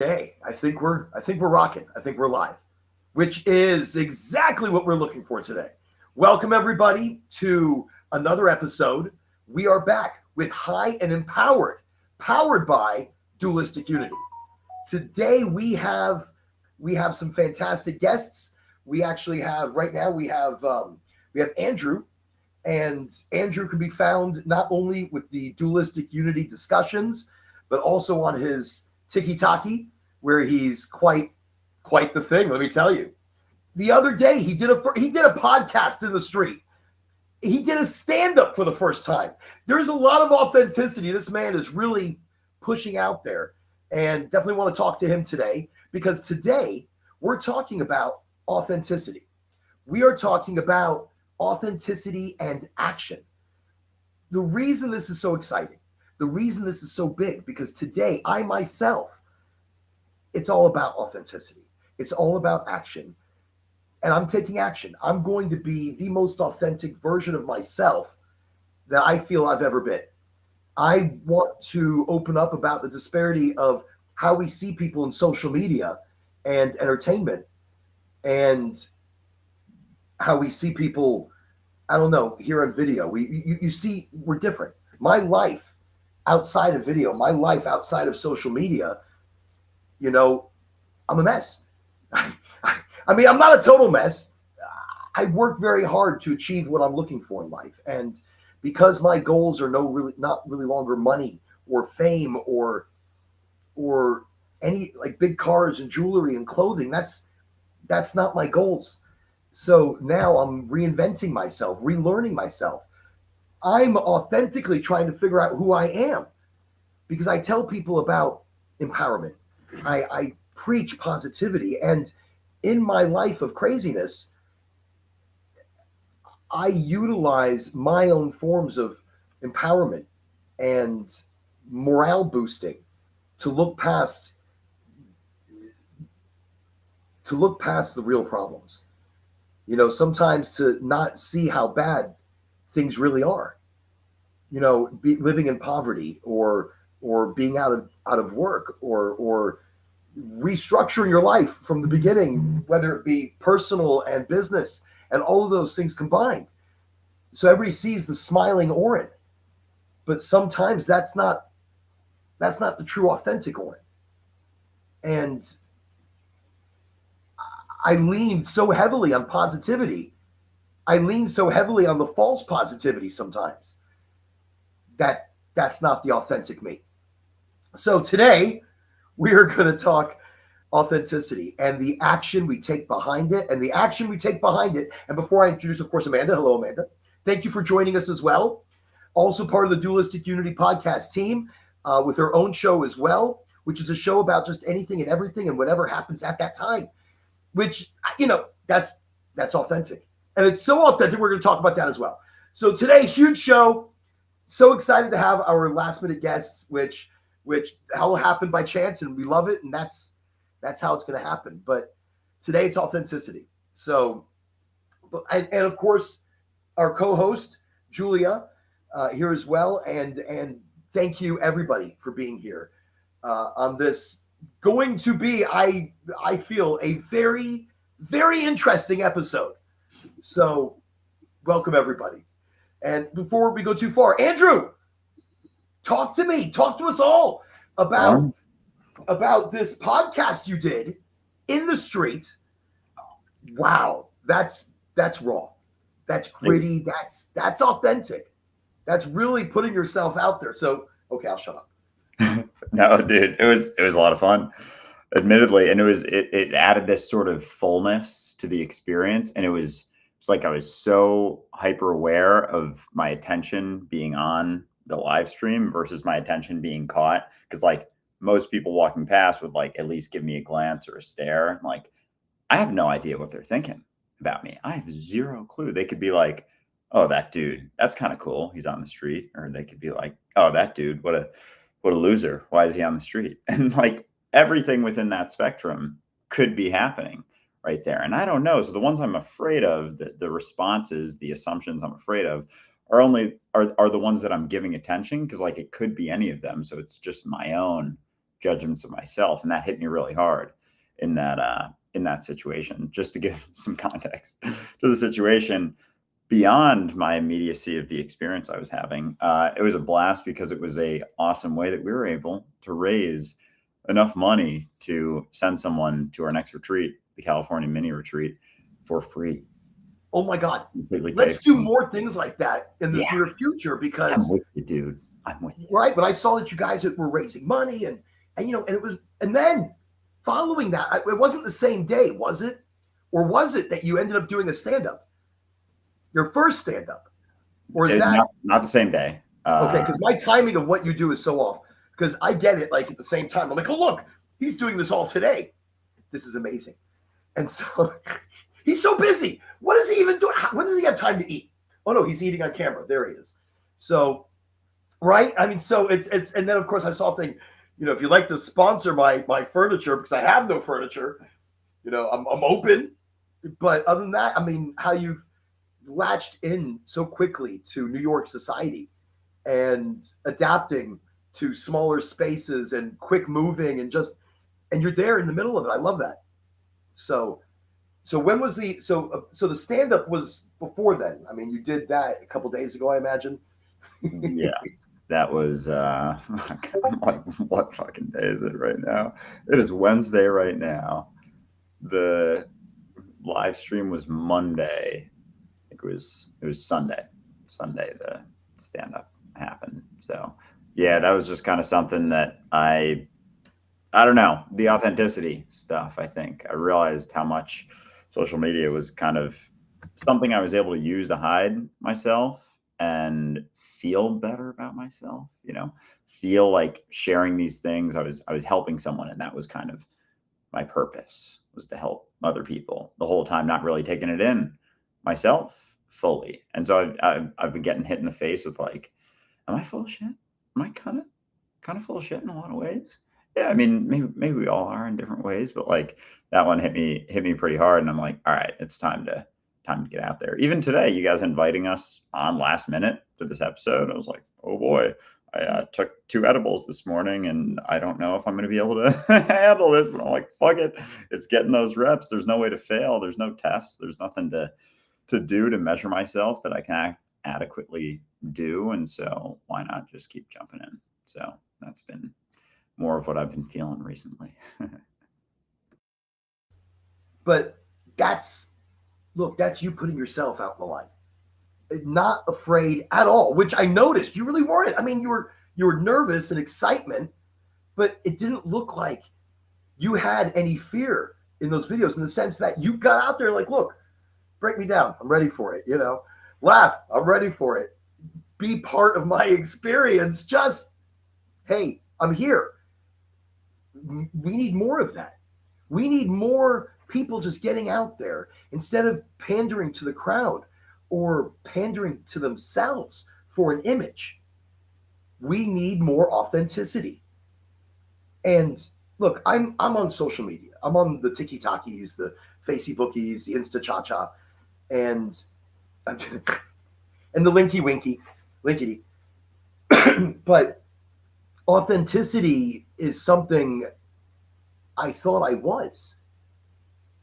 Hey, I think we're rocking. I think we're live, which is exactly what we're looking for today. Welcome everybody to another episode. We are back with High and Empowered, powered by Dualistic Unity. Today we have some fantastic guests. We actually have right now we have Andrew, and Andrew can be found not only with the Dualistic Unity discussions, but also on his Tiki Taki, where he's quite the thing. Let me tell you. The other day he did a podcast in the street. He did a stand up for the first time. There's a lot of authenticity. This man is really pushing out there, and definitely want to talk to him today because today we're talking about authenticity. We are talking about authenticity and action. The reason this is so exciting, the reason this is so big, because today I myself, it's all about authenticity. It's all about action. And I'm taking action. I'm going to be the most authentic version of myself that I feel I've ever been. I want to open up about the disparity of how we see people in social media and entertainment, and how we see people, I don't know, here on video. You see, we're different. My life outside of video, my life outside of social media, you know, I'm a mess. I mean, I'm not a total mess. I work very hard to achieve what I'm looking for in life. And because my goals are not really longer money or fame or any like big cars and jewelry and clothing, that's not my goals. So now I'm reinventing myself, relearning myself. I'm authentically trying to figure out who I am because I tell people about empowerment. I preach positivity. And in my life of craziness, I utilize my own forms of empowerment and morale boosting to look past the real problems. Sometimes to not see how bad things really are. Living in poverty or being out of work or restructuring your life from the beginning, whether it be personal and business and all of those things combined. So everybody sees the smiling Oren, but sometimes that's not the true authentic Oren. And I lean so heavily on positivity. I lean so heavily on the false positivity sometimes that's not the authentic me. So today we are going to talk authenticity and the action we take behind it, and the action we take behind it. And before I introduce, of course, Amanda, hello, Amanda. Thank you for joining us as well. Also part of the Dualistic Unity podcast team with her own show as well, which is a show about just anything and everything and whatever happens at that time, which, that's authentic. And it's so authentic, we're going to talk about that as well. So today, huge show. So excited to have our last minute guests, which all happened by chance, and we love it, and that's how it's going to happen. But today it's authenticity. So, and of course, our co-host Julia here as well, and thank you everybody for being here on this going to be, I feel, a very very interesting episode. So welcome everybody. And before we go too far, Andrew, talk to us all about this podcast you did in the street. Wow, that's raw. That's gritty. That's authentic. That's really putting yourself out there. So, okay, I'll shut up. No, dude, it was a lot of fun, admittedly, and it added this sort of fullness to the experience, and it's like I was so hyper aware of my attention being on the live stream versus my attention being caught, because like most people walking past would like at least give me a glance or a stare. Like I have no idea what they're thinking about me. I have zero clue. They could be like, "Oh, that dude, that's kind of cool. He's on the street," or they could be like, "Oh, that dude, what a loser. Why is he on the street?" And like everything within that spectrum could be happening right there. And I don't know. So the ones I'm afraid of, the responses, the assumptions I'm afraid of are the ones that I'm giving attention, because like it could be any of them. So it's just my own judgments of myself, and that hit me really hard in that situation. Just to give some context to the situation, beyond my immediacy of the experience I was having, it was a blast because it was a awesome way that we were able to raise enough money to send someone to our next retreat, the California mini retreat, for free. Oh my God. Completely Let's paid do for. more things like that in this Yeah. near future, I'm because with you, dude. I'm with you. right. But I saw that you guys were raising money, and and then following that, it wasn't the same day, was it? Or was it that you ended up doing a stand-up? Your first stand-up? Or is It's that not the same day? okay? Because my timing of what you do is so off. Because I get it like at the same time. I'm like, oh look, he's doing this all today. This is amazing. And so he's so busy. What is he even doing? When does he have time to eat? Oh no, he's eating on camera. There he is. So, right? I mean, so it's and then of course I saw a thing, if you'd like to sponsor my furniture, because I have no furniture, I'm open. But other than that, I mean, how you've latched in so quickly to New York society and adapting to smaller spaces and quick moving, and you're there in the middle of it. I love that. So when was so the stand up was before then? I mean, you did that a couple days ago, I imagine. Yeah, that was I'm like, what fucking day is it right now? It is Wednesday right now. The live stream was Monday. I think it was Sunday. Sunday the stand up happened. So yeah, that was just kind of something that I don't know, the authenticity stuff. I think I realized how much social media was kind of something I was able to use to hide myself and feel better about myself, feel like sharing these things. I was helping someone, and that was kind of my purpose, was to help other people the whole time, not really taking it in myself fully. And so I've been getting hit in the face with like, am I full of shit? Am I kind of full of shit in a lot of ways? Yeah, I mean, maybe we all are in different ways, but like that one hit me pretty hard, and I'm like, all right, it's time to get out there. Even today, you guys inviting us on last minute to this episode, I was like, oh boy, I took 2 edibles this morning, and I don't know if I'm going to be able to handle this, but I'm like, fuck it, it's getting those reps. There's no way to fail. There's no tests. There's nothing to do to measure myself that I can adequately do, and so why not just keep jumping in? So that's been more of what I've been feeling recently. But that's you putting yourself out in the line, not afraid at all, which I noticed you really weren't. I mean, you were nervous and excitement, but it didn't look like you had any fear in those videos, in the sense that you got out there like, look, break me down, I'm ready for it, laugh, I'm ready for it, be part of my experience, just, hey, I'm here. We need more of that. We need more people just getting out there instead of pandering to the crowd or pandering to themselves for an image. We need more authenticity. And look, I'm on social media. I'm on the TikTokies, the Facebookies, the Insta Cha Cha, and the Linky Winky, Linkity. But authenticity is something I thought I was.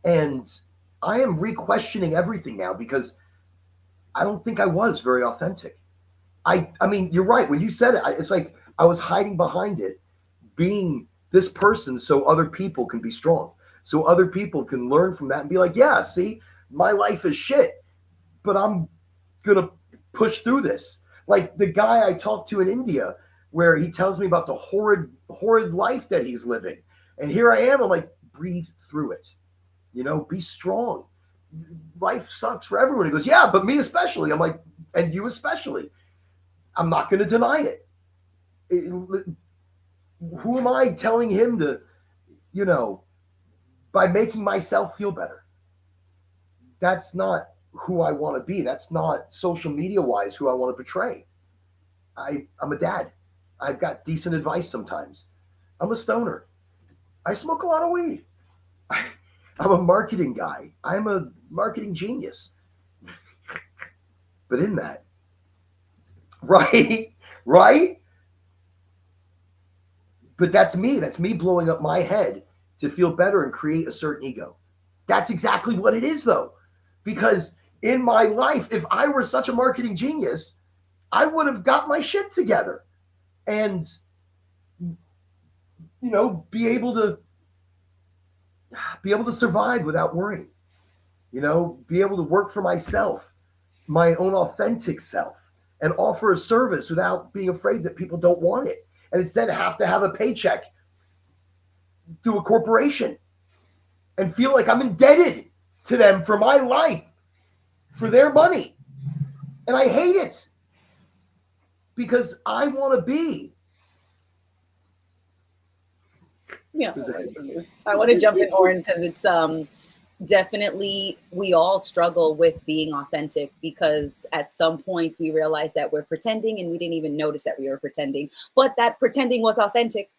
And I am re-questioning everything now, because I don't think I was very authentic. I mean, you're right. When you said it, it's like I was hiding behind it, being this person so other people can be strong, so other people can learn from that and be like, yeah, see, my life is shit, but I'm going to push through this. Like the guy I talked to in India, where he tells me about the horrid life that he's living. And here I am. I'm like, breathe through it. Be strong. Life sucks for everyone. He goes, yeah, but me especially. I'm like, and you especially. I'm not going to deny it. Who am I telling him to, by making myself feel better? That's not who I want to be. That's not social media wise who I want to portray. I'm a dad. I've got decent advice sometimes. I'm a stoner. I smoke a lot of weed. I'm a marketing guy. I'm a marketing genius. But in that, right? But that's me. That's me blowing up my head to feel better and create a certain ego. That's exactly what it is, though. Because in my life, if I were such a marketing genius, I would have got my shit together and, be able to survive without worrying. Be able to work for myself, my own authentic self, and offer a service without being afraid that people don't want it. And instead have to have a paycheck through a corporation and feel like I'm indebted to them for my life, for their money. And I hate it because I want to be. Yeah, I want to jump in, Oren, because it's definitely, we all struggle with being authentic, because at some point we realize that we're pretending and we didn't even notice that we were pretending, but that pretending was authentic.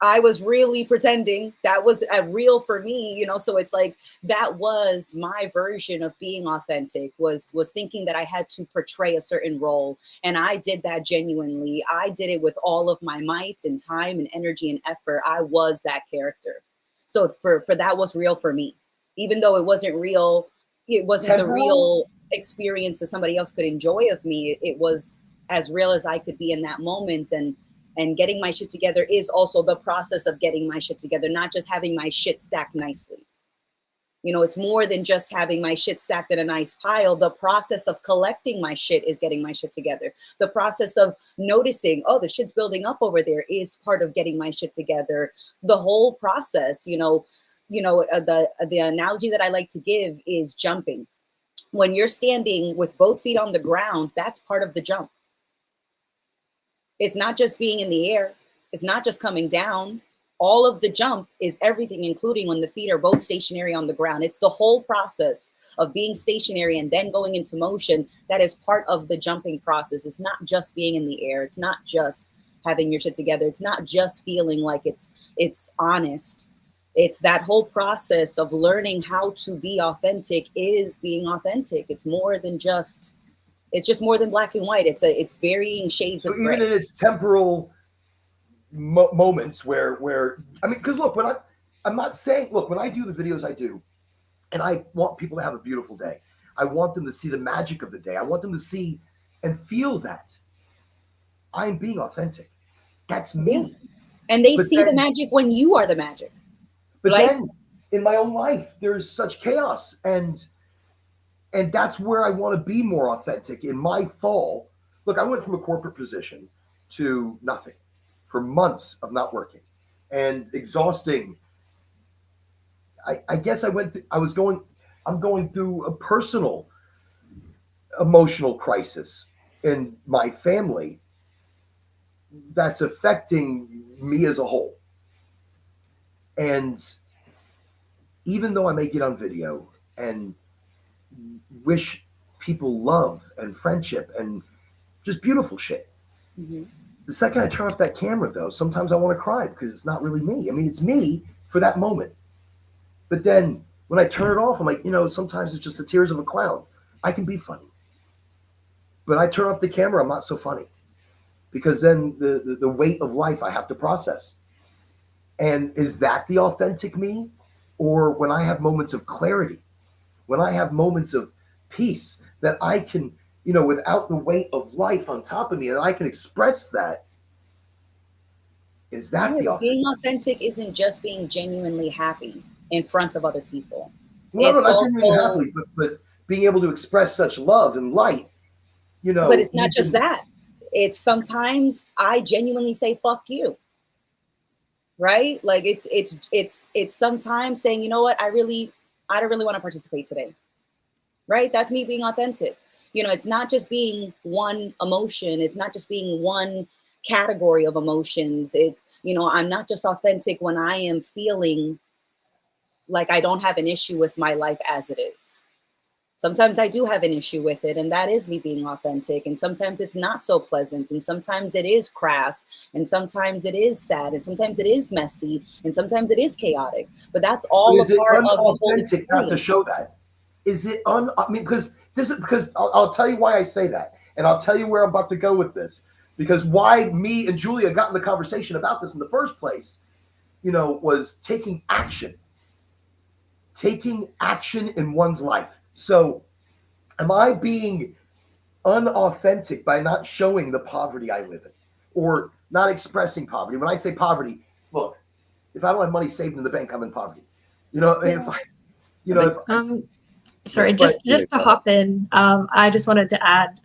I was really pretending. That was real for me, so it's like, that was my version of being authentic, was thinking that I had to portray a certain role. And I did that genuinely. I did it with all of my might and time and energy and effort. I was that character. So for that was real for me, even though it wasn't real. It wasn't the real experience that somebody else could enjoy of me. It was as real as I could be in that moment. And getting my shit together is also the process of getting my shit together, not just having my shit stacked nicely. It's more than just having my shit stacked in a nice pile. The process of collecting my shit is getting my shit together. The process of noticing, oh, the shit's building up over there, is part of getting my shit together. The whole process, the analogy that I like to give is jumping. When you're standing with both feet on the ground, that's part of the jump. It's not just being in the air. It's not just coming down. All of the jump is everything, including when the feet are both stationary on the ground. It's the whole process of being stationary and then going into motion that is part of the jumping process. It's not just being in the air. It's not just having your shit together. It's not just feeling like it's honest. It's that whole process of learning how to be authentic is being authentic. It's more than just, it's just more than black and white. It's varying shades of gray. Even in its temporal moments where I mean, because look, I'm not saying, look, when I do the videos I do, and I want people to have a beautiful day, I want them to see the magic of the day. I want them to see and feel that I'm being authentic. That's me. Yeah. And they see the magic when you are the magic. But then in my own life, there's such chaos, and that's where I want to be more authentic. In my fall, look, I went from a corporate position to nothing for months of not working and exhausting. I guess I'm going through a personal emotional crisis in my family that's affecting me as a whole. And even though I may get on video and wish people love and friendship and just beautiful shit, mm-hmm. The second I turn off that camera, though, sometimes I want to cry because it's not really me. I mean, it's me for that moment. But then when I turn it off, I'm like, sometimes it's just the tears of a clown. I can be funny. But I turn off the camera, I'm not so funny. Because then the weight of life I have to process. And is that the authentic me? Or when I have moments of clarity, when I have moments of peace that I can, without the weight of life on top of me, and I can express that, is that the authentic? Being authentic isn't just being genuinely happy in front of other people. Well, no, not genuinely happy, but being able to express such love and light, But it's not just that. It's sometimes I genuinely say, fuck you. Right? Like it's sometimes saying, you know what, I don't really want to participate today. Right? That's me being authentic. It's not just being one emotion. It's not just being one category of emotions. It's, I'm not just authentic when I am feeling like I don't have an issue with my life as it is. Sometimes I do have an issue with it, and that is me being authentic. And sometimes it's not so pleasant, and sometimes it is crass, and sometimes it is sad, and sometimes it is messy, and sometimes it is chaotic. But that's all a part of the whole experience. Not to show that. Is it because I'll tell you why I say that, and I'll tell you where I'm about to go with this. Because why me and Julia got in the conversation about this in the first place, was taking action in one's life. So am I being unauthentic by not showing the poverty I live in or not expressing poverty? When I say poverty, look, if I don't have money saved in the bank, I'm in poverty. If I, sorry, just to hop in, I just wanted to add,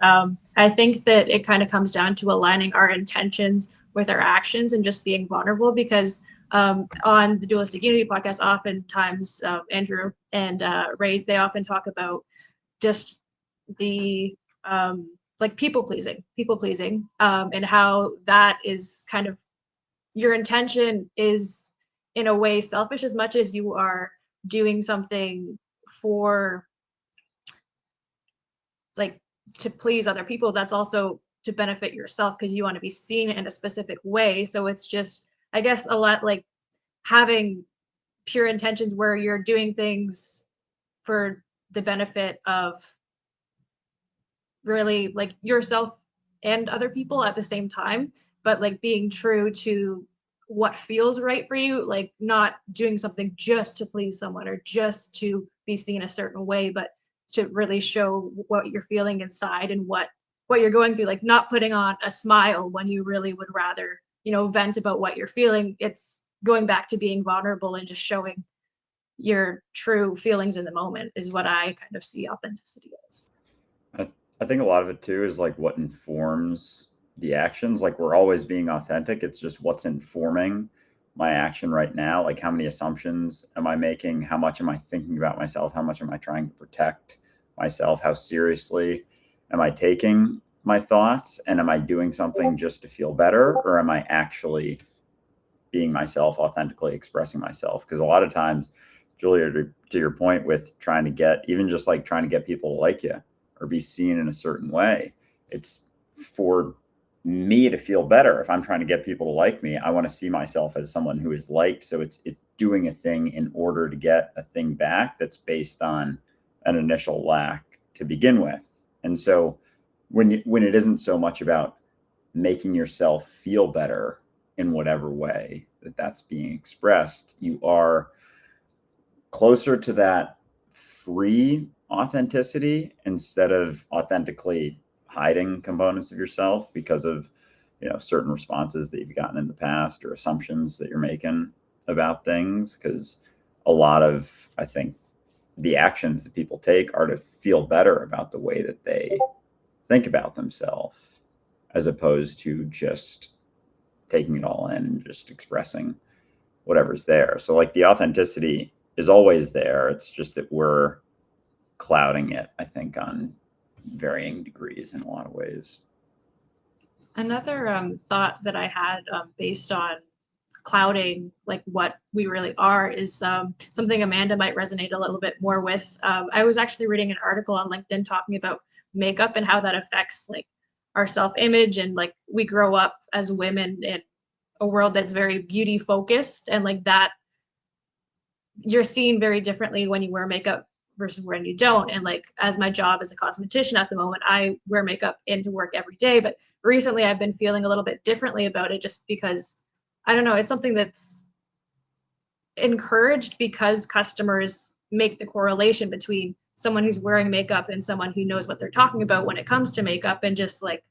I think that it kind of comes down to aligning our intentions with our actions and just being vulnerable, because on the Dualistic Unity podcast, oftentimes Andrew and Ray, they often talk about just the like people pleasing, and how that is kind of, your intention is in a way selfish as much as you are doing something for, like, to please other people. That's also to benefit yourself because you want to be seen in a specific way. So it's just, I guess, a lot like having pure intentions where you're doing things for the benefit of really like yourself and other people at the same time, but like being true to what feels right for you, like not doing something just to please someone or just to be seen a certain way, but to really show what you're feeling inside and what you're going through, like not putting on a smile when you really would rather, vent about what you're feeling. It's going back to being vulnerable and just showing your true feelings in the moment is what I kind of see authenticity as. I think a lot of it too is like what informs the actions. Like we're always being authentic. It's just what's informing my action right now. Like how many assumptions am I making? How much am I thinking about myself? How much am I trying to protect myself? How seriously am I taking my thoughts? And am I doing something just to feel better? Or am I actually being myself, authentically expressing myself? Because a lot of times, Julia, to your point with trying to get, even just like trying to get people to like you or be seen in a certain way, it's for me to feel better. If I'm trying to get people to like me, I want to see myself as someone who is liked. So it's doing a thing in order to get a thing back that's based on an initial lack to begin with. And so when it isn't so much about making yourself feel better in whatever way that's being expressed, you are closer to that free authenticity instead of authentically hiding components of yourself because of certain responses that you've gotten in the past or assumptions that you're making about things. Because a lot of, I think, the actions that people take are to feel better about the way that they think about themselves, as opposed to just taking it all in and just expressing whatever's there. So like the authenticity is always there. It's just that we're clouding it, I think, on varying degrees in a lot of ways. Another thought that I had based on clouding, like what we really are, is something Amanda might resonate a little bit more with. I was actually reading an article on LinkedIn talking about makeup and how that affects like our self-image, and like we grow up as women in a world that's very beauty focused, and like that you're seen very differently when you wear makeup versus when you don't. And like, as my job as a cosmetician at the moment, I wear makeup into work every day, but recently I've been feeling a little bit differently about it, just because, I don't know, it's something that's encouraged because customers make the correlation between someone who's wearing makeup and someone who knows what they're talking about when it comes to makeup. And just like,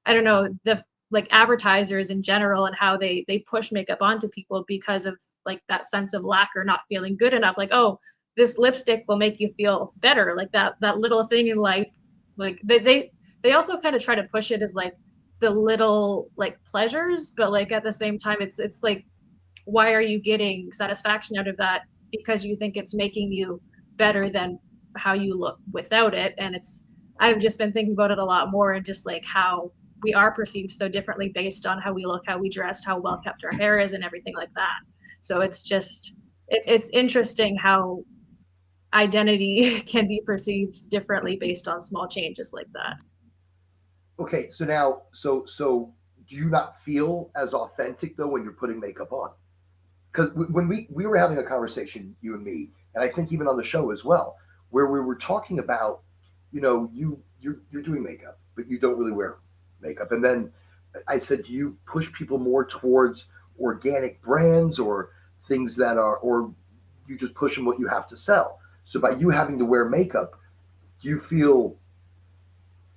I don't know, the like advertisers in general and how they push makeup onto people because of like that sense of lack or not feeling good enough. Like, oh, this lipstick will make you feel better. Like that little thing in life. Like they also kind of try to push it as like the little like pleasures, but like at the same time, it's like, why are you getting satisfaction out of that? Because you think it's making you better than how you look without it. And I've just been thinking about it a lot more, and just like how we are perceived so differently based on how we look, how we dressed, how well kept our hair is, and everything like that. So it's just, it's interesting how identity can be perceived differently based on small changes like that. Okay, so now, so do you not feel as authentic though when you're putting makeup on? Because when we were having a conversation, you and me, and I think even on the show as well, where we were talking about, you're doing makeup, but you don't really wear makeup, and then I said, do you push people more towards organic brands or things that are, or you just push them what you have to sell? So by you having to wear makeup, do you feel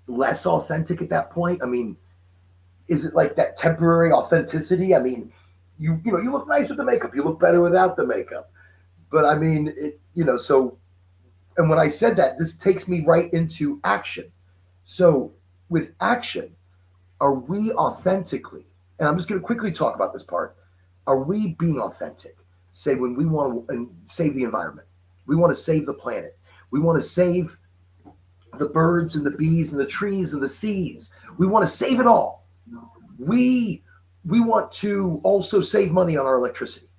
less authentic at that point? I mean, is it like that temporary authenticity? I mean, you look nice with the makeup. You look better without the makeup. But I mean, so, and when I said that, this takes me right into action. So with action, are we authentically, and I'm just going to quickly talk about this part, are we being authentic? Say when we want to save the environment, we want to save the planet, we want to save the birds and the bees and the trees and the seas, we want to save it all. We want to also save money on our electricity.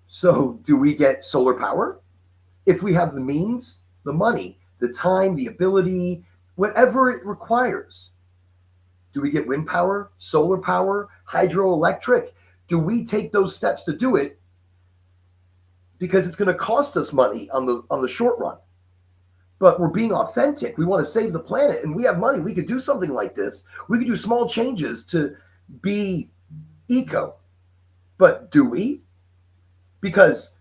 So do we get solar power? If we have the means, the money, the time, the ability, whatever it requires. Do we get wind power, solar power, hydroelectric? Do we take those steps to do it? Because it's going to cost us money on the short run. But we're being authentic. We want to save the planet, and we have money. We could do something like this. We could do small changes to be eco. But do we? Because,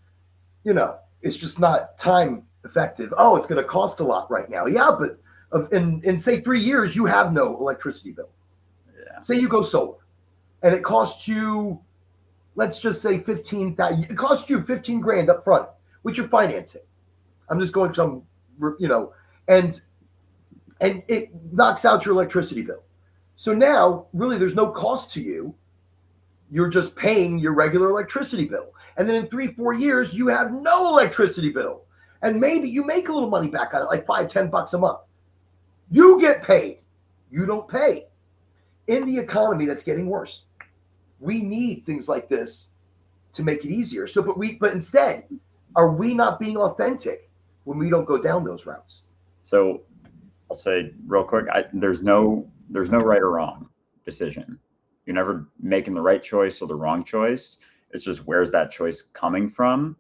it's just not time effective. Oh, it's going to cost a lot right now. Yeah, but in say 3 years, you have no electricity bill. Yeah. Say you go solar, and it costs you, let's just say $15,000. It costs you $15,000 up front, which you're financing. I'm just going some, and it knocks out your electricity bill. So now, really, there's no cost to you. You're just paying your regular electricity bill. And then in 3-4 years, you have no electricity bill. And maybe you make a little money back on it, like $5-10 a month. You get paid. You don't pay. In the economy, that's getting worse. We need things like this to make it easier. So, but instead, are we not being authentic when we don't go down those routes? So I'll say real quick, there's no right or wrong decision. You're never making the right choice or the wrong choice. It's just, where's that choice coming from?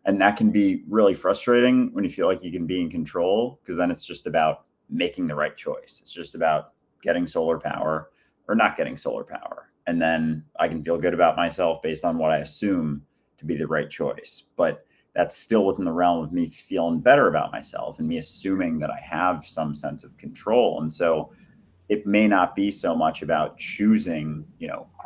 And that can be really frustrating when you feel like you can be in control, because then it's just about making the right choice. It's just about getting solar power or not getting solar power. And then I can feel good about myself based on what I assume to be the right choice. But that's still within the realm of me feeling better about myself and me assuming that I have some sense of control. And so it may not be so much about choosing,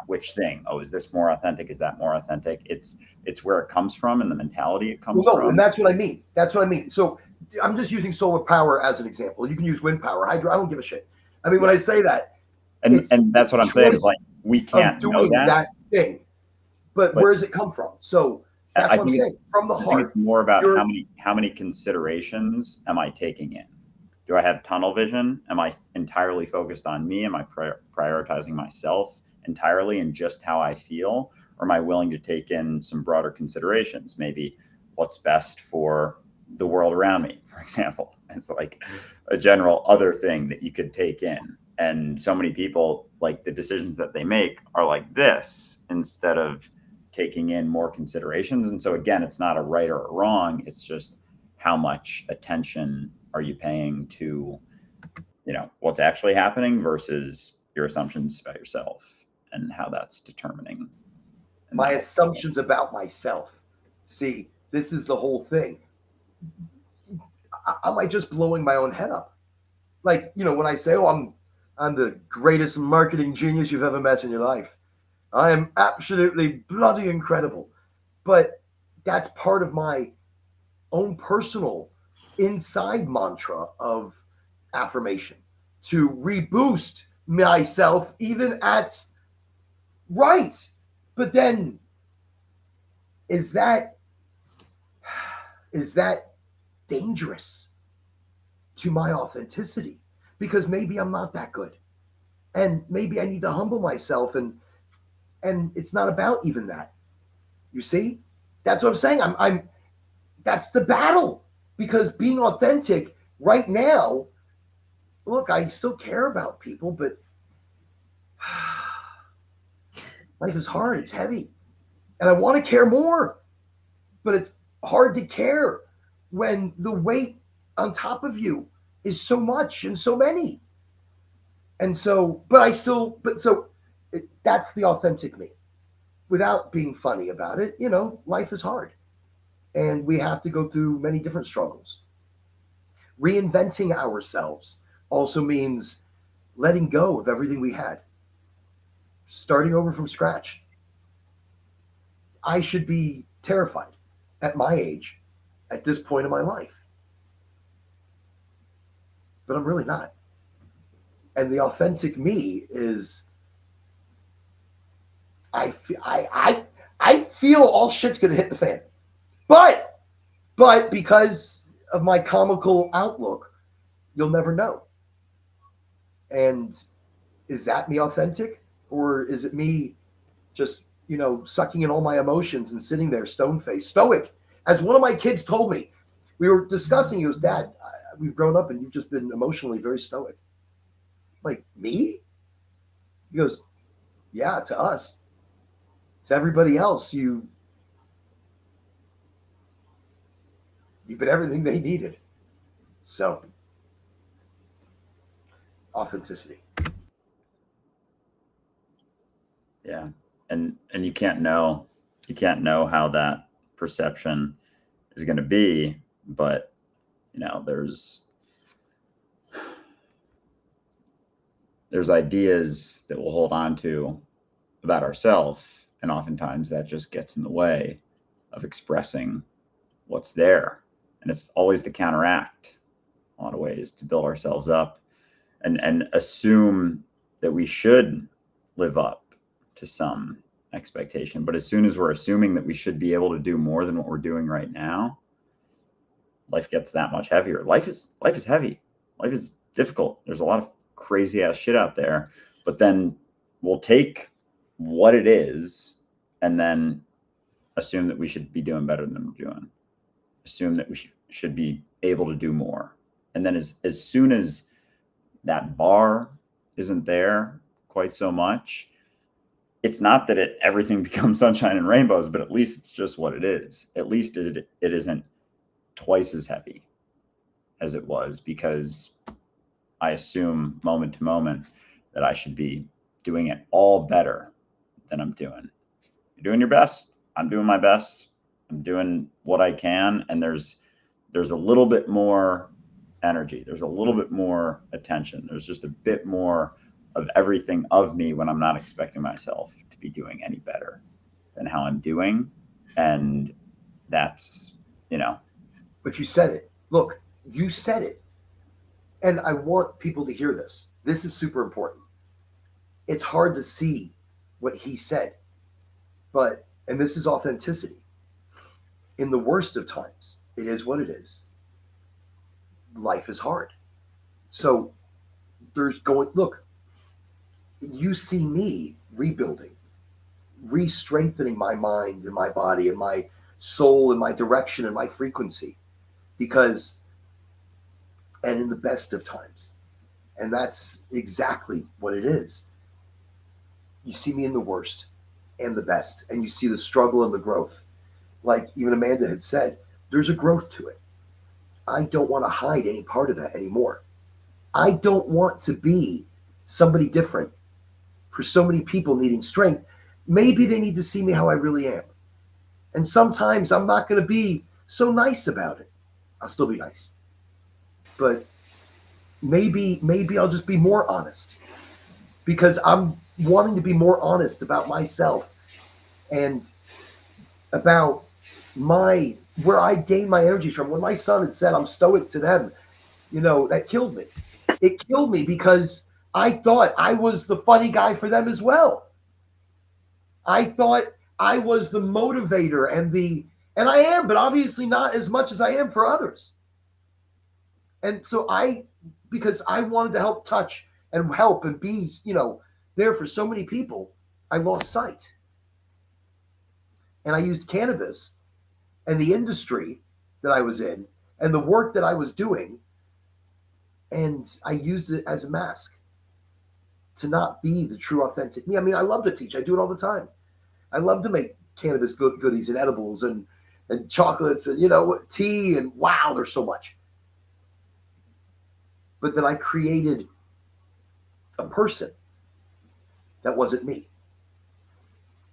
which thing. Oh, is this more authentic? Is that more authentic? It's where it comes from and the mentality it comes from. And that's what I mean. So I'm just using solar power as an example. You can use wind power, hydro. I don't give a shit. I mean, when I say that, and that's what I'm saying is, like, we can't doing know that thing. But where does it come from? So that's what I'm saying. From the heart. It's more about how many considerations am I taking in? Do I have tunnel vision? Am I entirely focused on me? Am I prioritizing myself entirely and just how I feel? Or am I willing to take in some broader considerations? Maybe what's best for the world around me, for example. It's like a general other thing that you could take in. And so many people, like, the decisions that they make are like this instead of taking in more considerations. And so again, it's not a right or a wrong. It's just, how much attention are you paying to, what's actually happening versus your assumptions about yourself and how that's determining my assumptions about myself. See, this is the whole thing. Am I just blowing my own head up? Like, when I say, oh, I'm the greatest marketing genius you've ever met in your life. I am absolutely bloody incredible. But that's part of my own personal inside mantra of affirmation, to reboost myself even at right. But then is that dangerous to my authenticity? Because maybe I'm not that good, and maybe I need to humble myself, and it's not about even that. You see, that's what I'm saying. I'm that's the battle, because being authentic right now, look, I still care about people, but life is hard. It's heavy. And I want to care more, but it's hard to care when the weight on top of you is so much and so many. And so, so That's the authentic me. Without being funny about it, you know, life is hard. And we have to go through many different struggles. Reinventing ourselves also means letting go of everything we had, starting over from scratch. I should be terrified at my age, at this point in my life. But I'm really not. And the authentic me is I feel all shit's gonna hit the fan. But because of my comical outlook, you'll never know. And is that me authentic? Or is it me just, you know, sucking in all my emotions and sitting there stone-faced, stoic? As one of my kids told me, we were discussing, he goes, Dad, we've grown up and you've just been emotionally very stoic. Like, me? He goes, yeah, to us. To everybody else, you've been everything they needed. So, authenticity. Yeah. And you can't know how that perception is going to be, but you know, there's ideas that we'll hold on to about ourselves, and oftentimes that just gets in the way of expressing what's there. And it's always to counteract a lot of ways to build ourselves up and assume that we should live up to some expectation. But as soon as we're assuming that we should be able to do more than what we're doing right now, life gets that much heavier. Life is heavy. Life is difficult. There's a lot of crazy ass shit out there, but then we'll take what it is and then assume that we should be doing better than we're doing. Assume that we should be able to do more. And then as soon as that bar isn't there quite so much, it's not that everything becomes sunshine and rainbows, but at least it's just what it is. At least it isn't twice as heavy as it was, because I assume moment to moment that I should be doing it all better than I'm doing. You're doing your best. I'm doing my best. I'm doing what I can. And there's a little bit more energy. There's a little bit more attention. There's just a bit more of everything of me when I'm not expecting myself to be doing any better than how I'm doing. And that's, you know. But you said it. Look, you said it. And I want people to hear this. This is super important. It's hard to see what he said, and this is authenticity. In the worst of times, it is what it is. Life is hard. So look, you see me rebuilding, re-strengthening my mind and my body and my soul and my direction and my frequency, and in the best of times. And that's exactly what it is. You see me in the worst and the best, and you see the struggle and the growth. Like even Amanda had said, there's a growth to it. I don't want to hide any part of that anymore. I don't want to be somebody different. For so many people needing strength, maybe they need to see me how I really am. And sometimes I'm not going to be so nice about it. I'll still be nice. But maybe I'll just be more honest, because I'm wanting to be more honest about myself and about where I gain my energy from. When my son had said I'm stoic to them, you know, that killed me. It killed me because I thought I was the funny guy for them as well. I thought I was the motivator and I am, but obviously not as much as I am for others. And so because I wanted to help touch and help and be, you know, there for so many people, I lost sight. And I used cannabis and the industry that I was in and the work that I was doing, and I used it as a mask to not be the true authentic me. I mean, I love to teach. I do it all the time. I love to make cannabis goodies and edibles and chocolates and, you know, tea, and wow, there's so much. But then I created a person that wasn't me.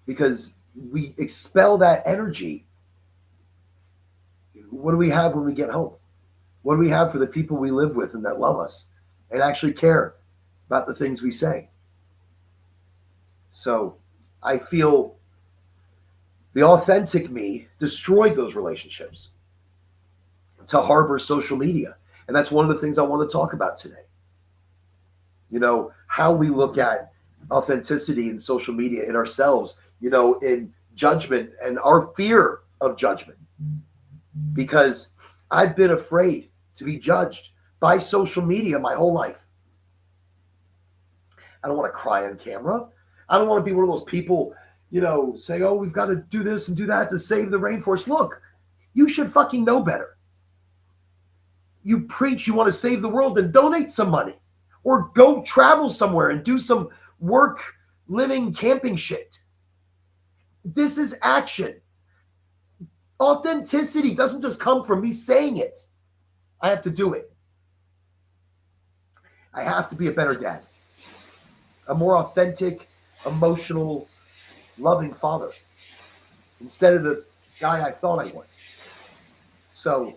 Because we expel that energy. What do we have when we get home? What do we have for the people we live with and that love us and actually care about the things we say? So I feel the authentic me destroyed those relationships to harbor social media. And that's one of the things I want to talk about today. You know, how we look at authenticity in social media, in ourselves, you know, in judgment and our fear of judgment. Because I've been afraid to be judged by social media my whole life. I don't want to cry on camera. I don't want to be one of those people, you know, saying, oh, we've got to do this and do that to save the rainforest. Look, you should fucking know better. You preach you want to save the world, then donate some money or go travel somewhere and do some work, living, camping shit. This is action. Authenticity doesn't just come from me saying it. I have to do it. I have to be a better dad, a more authentic, emotional, loving father instead of the guy I thought I was. So,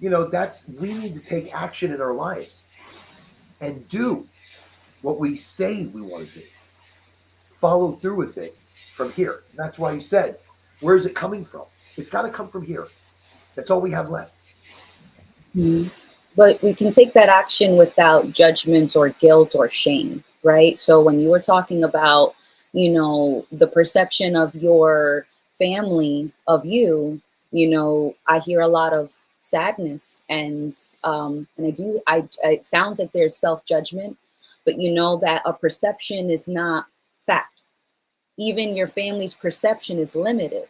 you know, we need to take action in our lives and do what we say we want to do. Follow through with it from here. And that's why he said, where's it coming from? It's got to come from here. That's all we have left. Mm-hmm. But we can take that action without judgment or guilt or shame, right? So when you were talking about, you know, the perception of your family of you, you know, I hear a lot of sadness and it sounds like there's self-judgment, but you know that a perception is not fact. Even your family's perception is limited,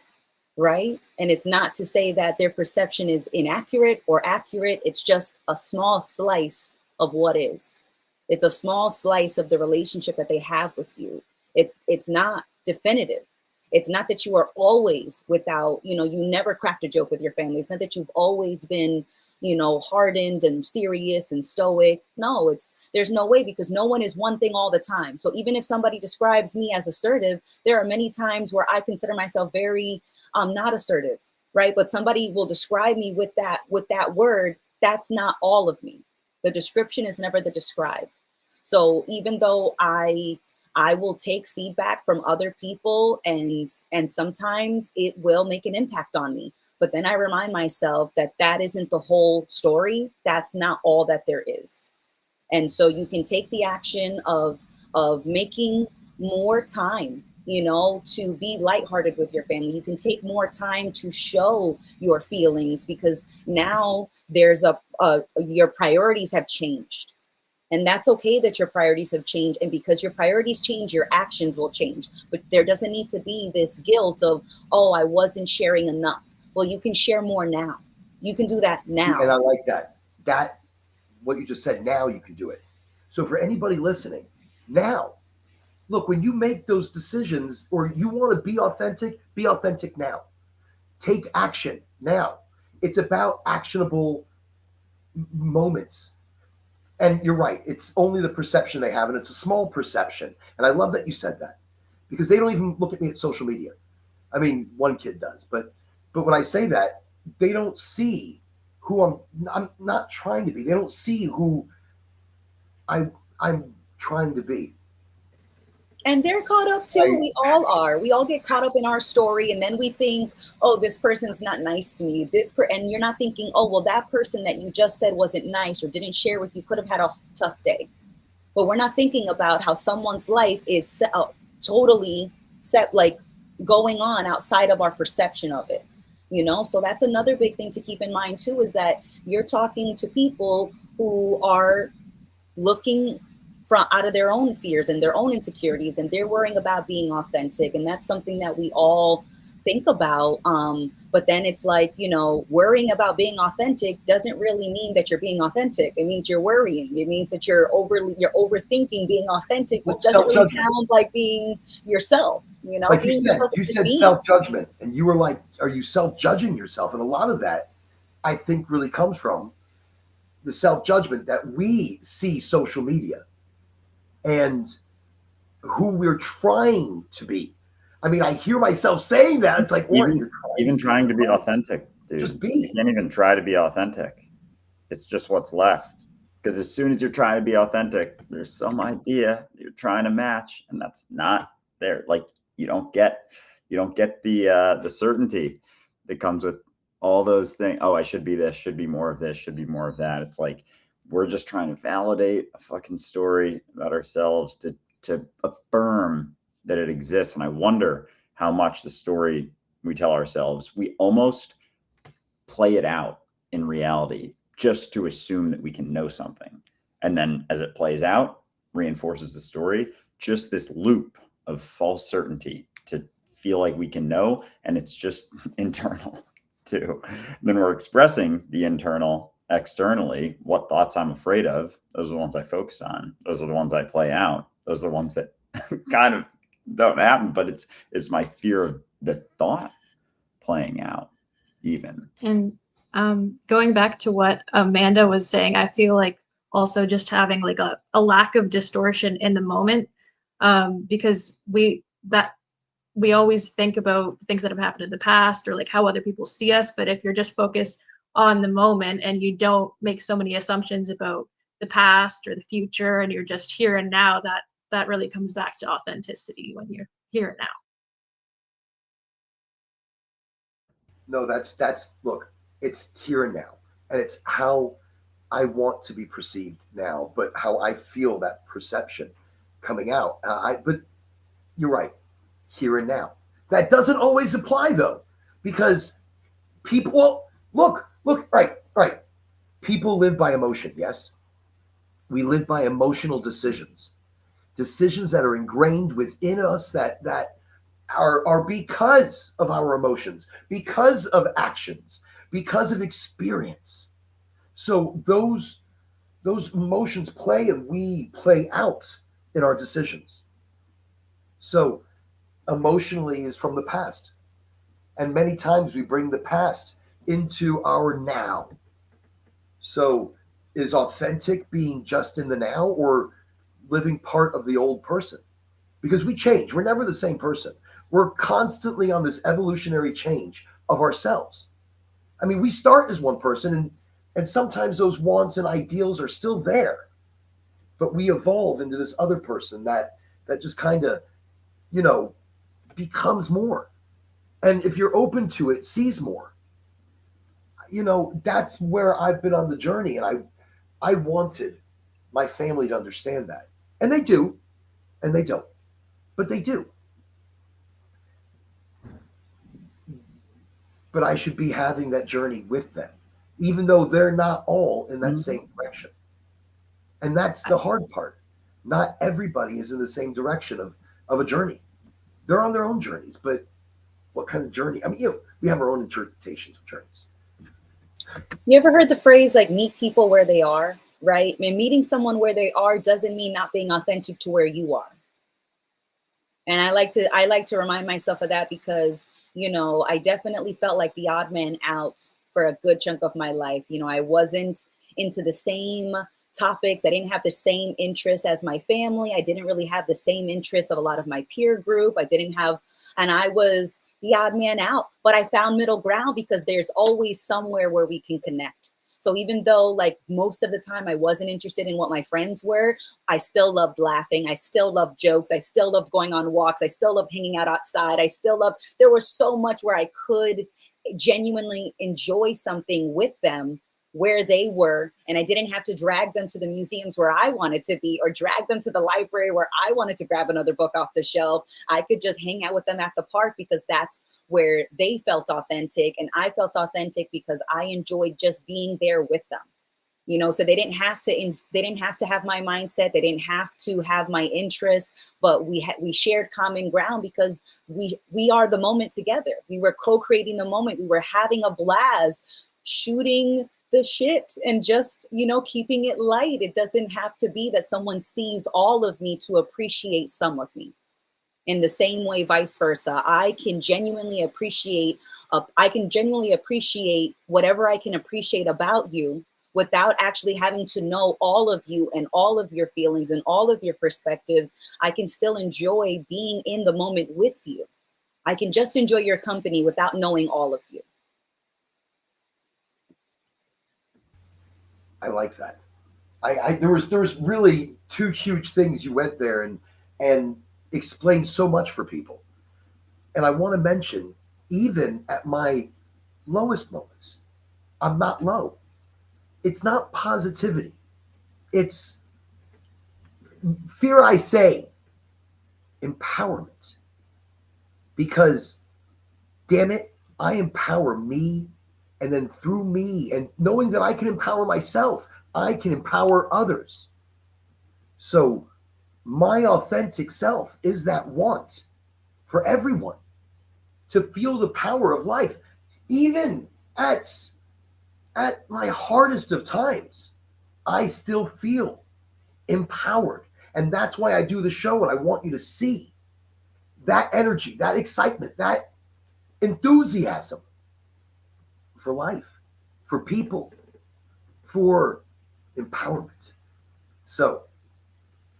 right? And it's not to say that their perception is inaccurate or accurate. It's just a small slice of what is. It's a small slice of the relationship that they have with you. It's not definitive. It's not that you are always without, you know, you never cracked a joke with your family. It's not that you've always been, you know, hardened and serious and stoic. No, there's no way, because no one is one thing all the time. So even if somebody describes me as assertive, there are many times where I consider myself very not assertive, right? But somebody will describe me with that word. That's not all of me. The description is never the described. So even though I will take feedback from other people and sometimes it will make an impact on me. But then I remind myself that that isn't the whole story. That's not all that there is. And so you can take the action of making more time, you know, to be lighthearted with your family. You can take more time to show your feelings, because now there's your priorities have changed. And that's okay that your priorities have changed. And because your priorities change, your actions will change. But there doesn't need to be this guilt of, oh, I wasn't sharing enough. Well, you can share more now. You can do that now. And I like that. What you just said, now you can do it. So for anybody listening, now, look, when you make those decisions or you want to be authentic now. Take action now. It's about actionable moments. And you're right. It's only the perception they have, and it's a small perception. And I love that you said that, because they don't even look at me at social media. I mean, one kid does, but when I say that, they don't see who I'm not trying to be. They don't see who I'm trying to be. And they're caught up too. We all are. We all get caught up in our story, and then we think, oh, this person's not nice to me. And you're not thinking, oh, well, that person that you just said wasn't nice or didn't share with you could have had a tough day. But we're not thinking about how someone's life is totally set, like going on outside of our perception of it. You know, so that's another big thing to keep in mind too, is that you're talking to people who are looking from out of their own fears and their own insecurities, and they're worrying about being authentic. And that's something that we all think about. But then it's like, you know, worrying about being authentic doesn't really mean that you're being authentic. It means you're worrying. It means that you're overthinking being authentic, which doesn't really sound like being yourself. You know, like you said self-judgment, and you were like, are you self-judging yourself? And a lot of that, I think, really comes from the self-judgment that we see social media. And who we're trying to be. I mean, I hear myself saying that. It's like, even trying to be authentic, dude. Just be. You can't even try to be authentic. It's just what's left. Because as soon as you're trying to be authentic, there's some idea you're trying to match, and that's not there. Like you don't get the certainty that comes with all those things. Oh, I should be this, should be more of this, should be more of that. It's like we're just trying to validate a fucking story about ourselves to affirm that it exists. And I wonder how much the story we tell ourselves, we almost play it out in reality just to assume that we can know something. And then as it plays out, reinforces the story, just this loop of false certainty to feel like we can know. And it's just internal too. Then we're expressing the internal externally. What thoughts I'm afraid of, those are the ones I focus on. Those are the ones I play out. Those are the ones that kind of don't happen, but it's my fear of the thought playing out even. And going back to what Amanda was saying, I feel like also just having like a lack of distortion in the moment, because we always think about things that have happened in the past or like how other people see us. But if you're just focused on the moment and you don't make so many assumptions about the past or the future, and you're just here and now, that really comes back to authenticity when you're here and now. No, that's look, it's here and now. And it's how I want to be perceived now, but how I feel that perception coming out. But you're right, here and now. That doesn't always apply though, because people, look, right. People live by emotion, yes? We live by emotional decisions that are ingrained within us that are because of our emotions, because of actions, because of experience. So those emotions play and we play out in our decisions. So emotionally is from the past. And many times we bring the past into our now. So is authentic being just in the now or living part of the old person? Because we change. We're never the same person. We're constantly on this evolutionary change of ourselves. I mean, we start as one person and sometimes those wants and ideals are still there, but we evolve into this other person that just kind of, becomes more. And if you're open to it, sees more. That's where I've been on the journey. And I wanted my family to understand that. And they do, and they don't, but they do. But I should be having that journey with them, even though they're not all in that same direction. And that's the hard part. Not everybody is in the same direction of a journey. They're on their own journeys, but what kind of journey? I mean, we have our own interpretations of journeys. You ever heard the phrase like meet people where they are, right? I mean, meeting someone where they are doesn't mean not being authentic to where you are. And I like to remind myself of that because, I definitely felt like the odd man out for a good chunk of my life. I wasn't into the same topics. I didn't have the same interests as my family. I didn't really have the same interests of a lot of my peer group. And I was the odd man out, but I found middle ground because there's always somewhere where we can connect. So even though like most of the time I wasn't interested in what my friends were, I still loved laughing. I still loved jokes. I still loved going on walks. I still loved hanging out outside. There was so much where I could genuinely enjoy something with them where they were, and I didn't have to drag them to the museums where I wanted to be or drag them to the library where I wanted to grab another book off the shelf. I could just hang out with them at the park because that's where they felt authentic, and I felt authentic because I enjoyed just being there with them. So they didn't have to have my mindset. They didn't have to have my interests, but we shared common ground because we are the moment together. We were co-creating the moment. We were having a blast shooting the shit and just, keeping it light. It doesn't have to be that someone sees all of me to appreciate some of me. In the same way, vice versa, I can genuinely appreciate whatever I can appreciate about you without actually having to know all of you and all of your feelings and all of your perspectives. I can still enjoy being in the moment with you. I can just enjoy your company without knowing all of you. I like that. There was really two huge things you went there and explained so much for people. And I want to mention, even at my lowest moments, I'm not low. It's not positivity. It's, fear I say, empowerment. Because, damn it, I empower me, and then through me, and knowing that I can empower myself, I can empower others. So my authentic self is that want for everyone to feel the power of life, even at my hardest of times. I still feel empowered, and that's why I do the show. And I want you to see that energy, that excitement, that enthusiasm for life, for people, for empowerment. So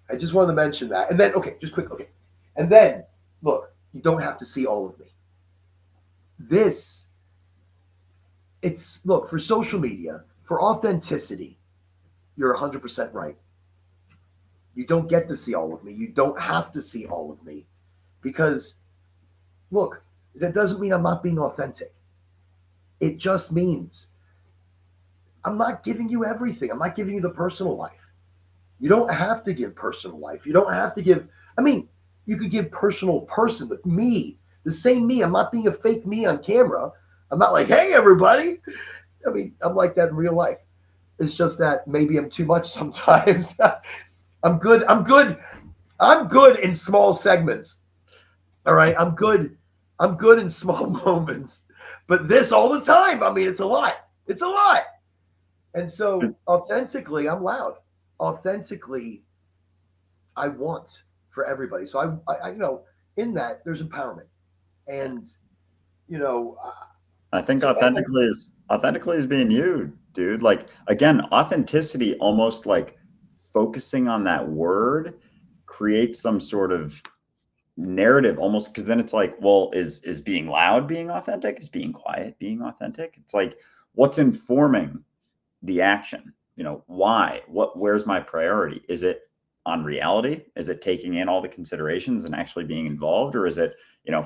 I just wanted to mention that. And then, okay, just quick, okay. And then, look, you don't have to see all of me. Look, for social media, for authenticity, you're 100% right. You don't get to see all of me. You don't have to see all of me. Because, look, that doesn't mean I'm not being authentic. It just means I'm not giving you everything. I'm not giving you the personal life. You don't have to give personal life. You don't have to give, I mean, you could give personal person, but me, the same me. I'm not being a fake me on camera. I'm not like, hey, everybody. I mean, I'm like that in real life. It's just that maybe I'm too much sometimes. I'm good in small segments. All right. I'm good in small moments. But this all the time, I mean, it's a lot. It's a lot. And so authentically, I'm loud. Authentically, I want for everybody. So I in that there's empowerment. And, I think authentically is being you, dude. Like, again, authenticity, almost like focusing on that word creates some sort of narrative, almost, because then it's like, well, is being loud being authentic? Is being quiet being authentic? It's like, what's informing the action? Why? Where's my priority? Is it on reality? Is it taking in all the considerations and actually being involved? Or is it,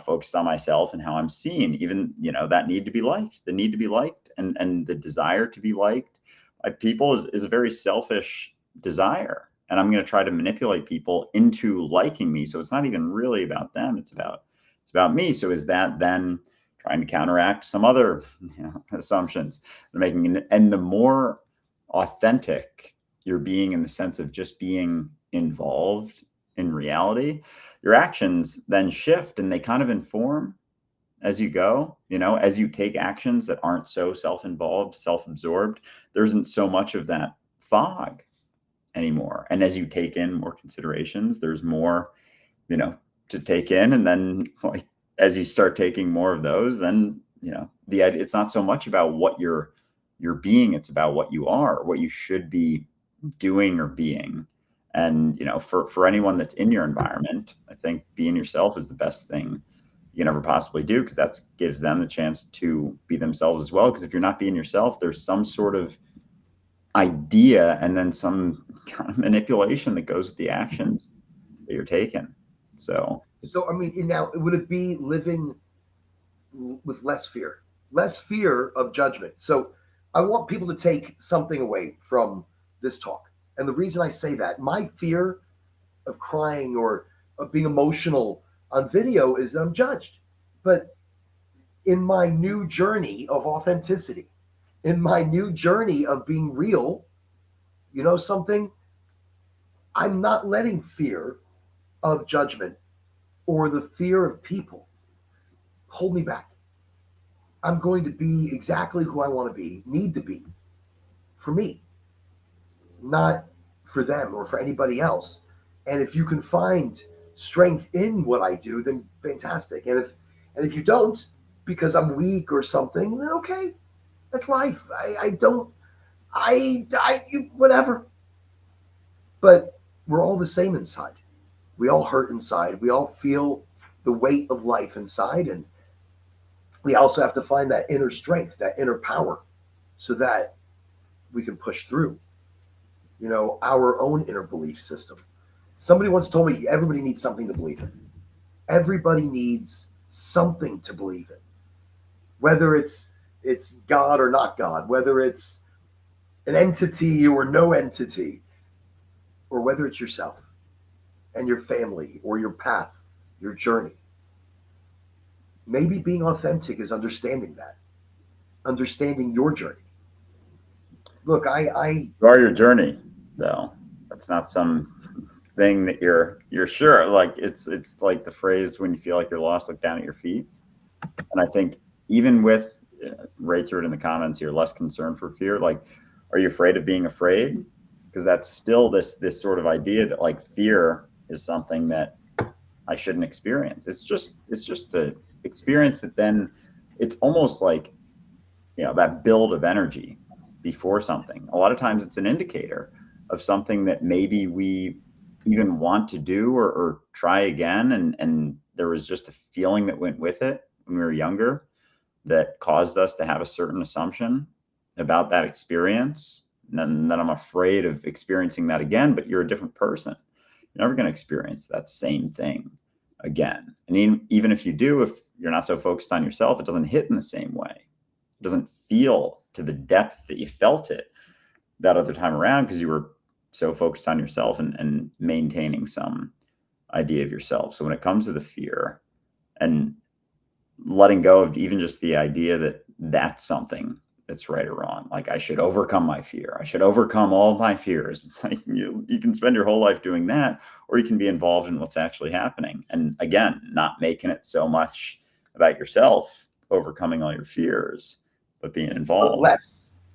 focused on myself and how I'm seen? Even, that need to be liked, the need to be liked, and the desire to be liked by people is a very selfish desire. And I'm going to try to manipulate people into liking me. So it's not even really about them. It's about me. So is that then trying to counteract some other assumptions they're making? And the more authentic you're being, in the sense of just being involved in reality, your actions then shift, and they kind of inform as you go. As you take actions that aren't so self-involved, self-absorbed, there isn't so much of that fog anymore. And as you take in more considerations, there's more to take in. And then, like, as you start taking more of those, then the idea, it's not so much about what you're being, it's about what you are, what you should be doing or being. And for anyone that's in your environment, I think being yourself is the best thing you can ever possibly do, because that gives them the chance to be themselves as well. Because if you're not being yourself, there's some sort of idea and then some kind of manipulation that goes with the actions that you're taking. So I mean, now, would it be living with less fear of judgment? So I want people to take something away from this talk. And the reason I say that, my fear of crying or of being emotional on video is that I'm judged. But in my new journey of authenticity, in my new journey of being real, something, I'm not letting fear of judgment or the fear of people hold me back. I'm going to be exactly who I want to be, need to be, for me, not for them or for anybody else. And if you can find strength in what I do, then fantastic. And if you don't, because I'm weak or something, then okay, that's life. whatever. But we're all the same inside. We all hurt inside. We all feel the weight of life inside. And we also have to find that inner strength, that inner power, so that we can push through, our own inner belief system. Somebody once told me everybody needs something to believe in. Everybody needs something to believe in, whether it's God or not God, whether it's an entity or no entity, or whether it's yourself and your family or your path, your journey. Maybe being authentic is understanding that, understanding your journey. Look, you are your journey, though. That's not some thing that you're sure. Like it's like the phrase, when you feel like you're lost, look down at your feet. And I think even with Ray threw it in the comments here, less concern for fear. Like, are you afraid of being afraid? Because that's still this sort of idea that like fear is something that I shouldn't experience. It's just a experience that then it's almost like, that build of energy before something. A lot of times it's an indicator of something that maybe we even want to do or try again. And there was just a feeling that went with it when we were younger that caused us to have a certain assumption about that experience. And then I'm afraid of experiencing that again, but you're a different person. You're never going to experience that same thing again. And even if you do, if you're not so focused on yourself, it doesn't hit in the same way. It doesn't feel to the depth that you felt it that other time around because you were so focused on yourself and maintaining some idea of yourself. So when it comes to the fear and letting go of even just the idea that that's something that's right or wrong, like I should overcome my fear, I should overcome all my fears. It's like you can spend your whole life doing that, or you can be involved in what's actually happening. And again, not making it so much about yourself overcoming all your fears, but being involved.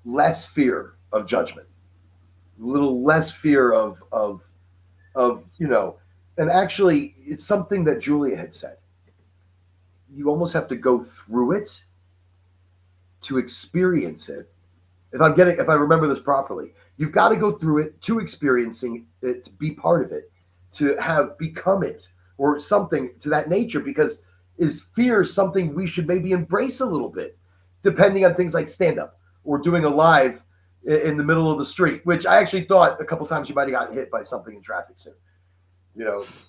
Less fear of judgment, a little less fear of and actually it's something that Julia had said. You almost have to go through it to experience it. If I remember this properly, you've got to go through it to experiencing it, to be part of it, to have become it or something to that nature. Because is fear something we should maybe embrace a little bit, depending on things like stand-up or doing a live in the middle of the street, which I actually thought a couple times you might have gotten hit by something in traffic soon,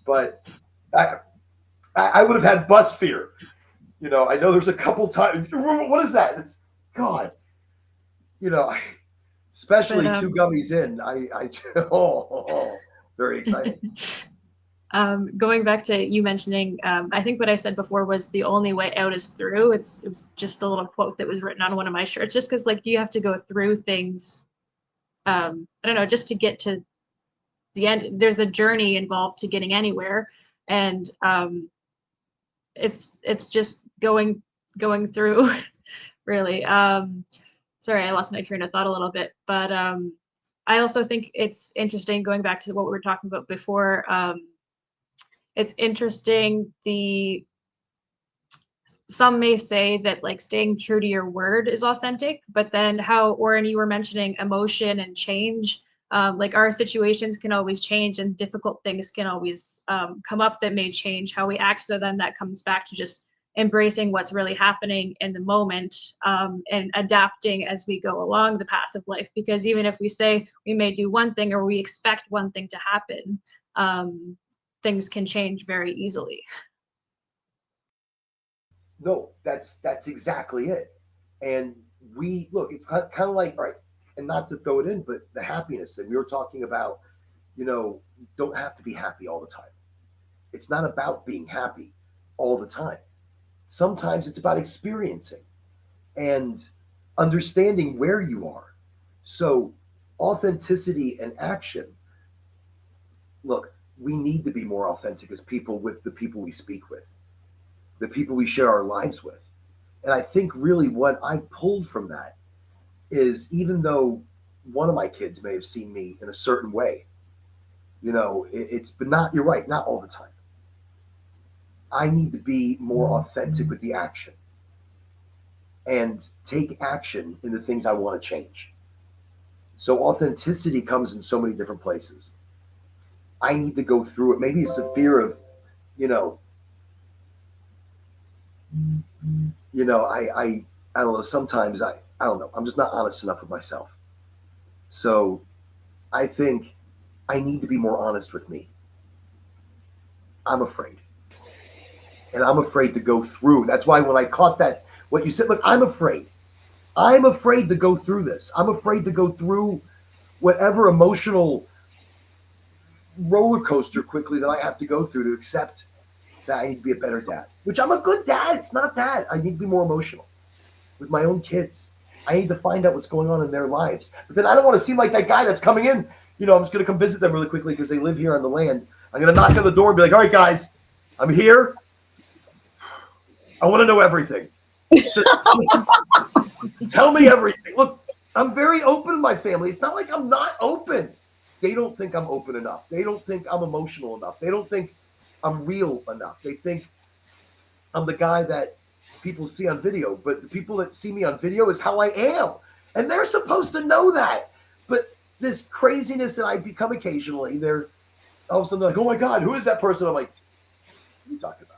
but I would have had bus fear. I know there's a couple times. What is that? It's God. Especially But, 2 gummies in. Very exciting. Going back to you mentioning, I think what I said before was the only way out is through. It was just a little quote that was written on one of my shirts, just because like you have to go through things. I don't know, just to get to the end. There's a journey involved to getting anywhere, and it's just going through, really. Sorry, I lost my train of thought a little bit, but I also think it's interesting going back to what we were talking about before. It's interesting, some may say that like staying true to your word is authentic, but then how, Oren, you were mentioning emotion and change. Like our situations can always change and difficult things can always come up that may change how we act. So then that comes back to just embracing what's really happening in the moment, and adapting as we go along the path of life. Because even if we say we may do one thing or we expect one thing to happen, things can change very easily. No, that's exactly it. And it's kind of like, all right, and not to throw it in, but the happiness. And we were talking about, you don't have to be happy all the time. It's not about being happy all the time. Sometimes it's about experiencing and understanding where you are. So authenticity and action. Look, we need to be more authentic as people with the people we speak with, the people we share our lives with. And I think really what I pulled from that is, even though one of my kids may have seen me in a certain way, but not, you're right, not all the time. I need to be more authentic with the action and take action in the things I want to change. So authenticity comes in so many different places. I need to go through it. Maybe it's the fear of, you know, I don't know. Sometimes I don't know. I'm just not honest enough with myself. So I think I need to be more honest with me. I'm afraid. And I'm afraid to go through. That's why when I caught that, what you said, look, I'm afraid. I'm afraid to go through this. I'm afraid to go through whatever emotional roller coaster quickly that I have to go through to accept that I need to be a better dad, which I'm a good dad. It's not that. I need to be more emotional with my own kids. I need to find out what's going on in their lives. But then I don't want to seem like that guy that's coming in. You know, I'm just going to come visit them really quickly because they live here on the land. I'm going to knock on the door and be like, all right, guys, I'm here. I want to know everything. Tell me everything. Look, I'm very open in my family. It's not like I'm not open. They don't think I'm open enough. They don't think I'm emotional enough. They don't think I'm real enough. They think I'm the guy that people see on video, but the people that see me on video is how I am. And they're supposed to know that. But this craziness that I become occasionally, they're all of a sudden like, oh my God, who is that person? I'm like, what are you talking about?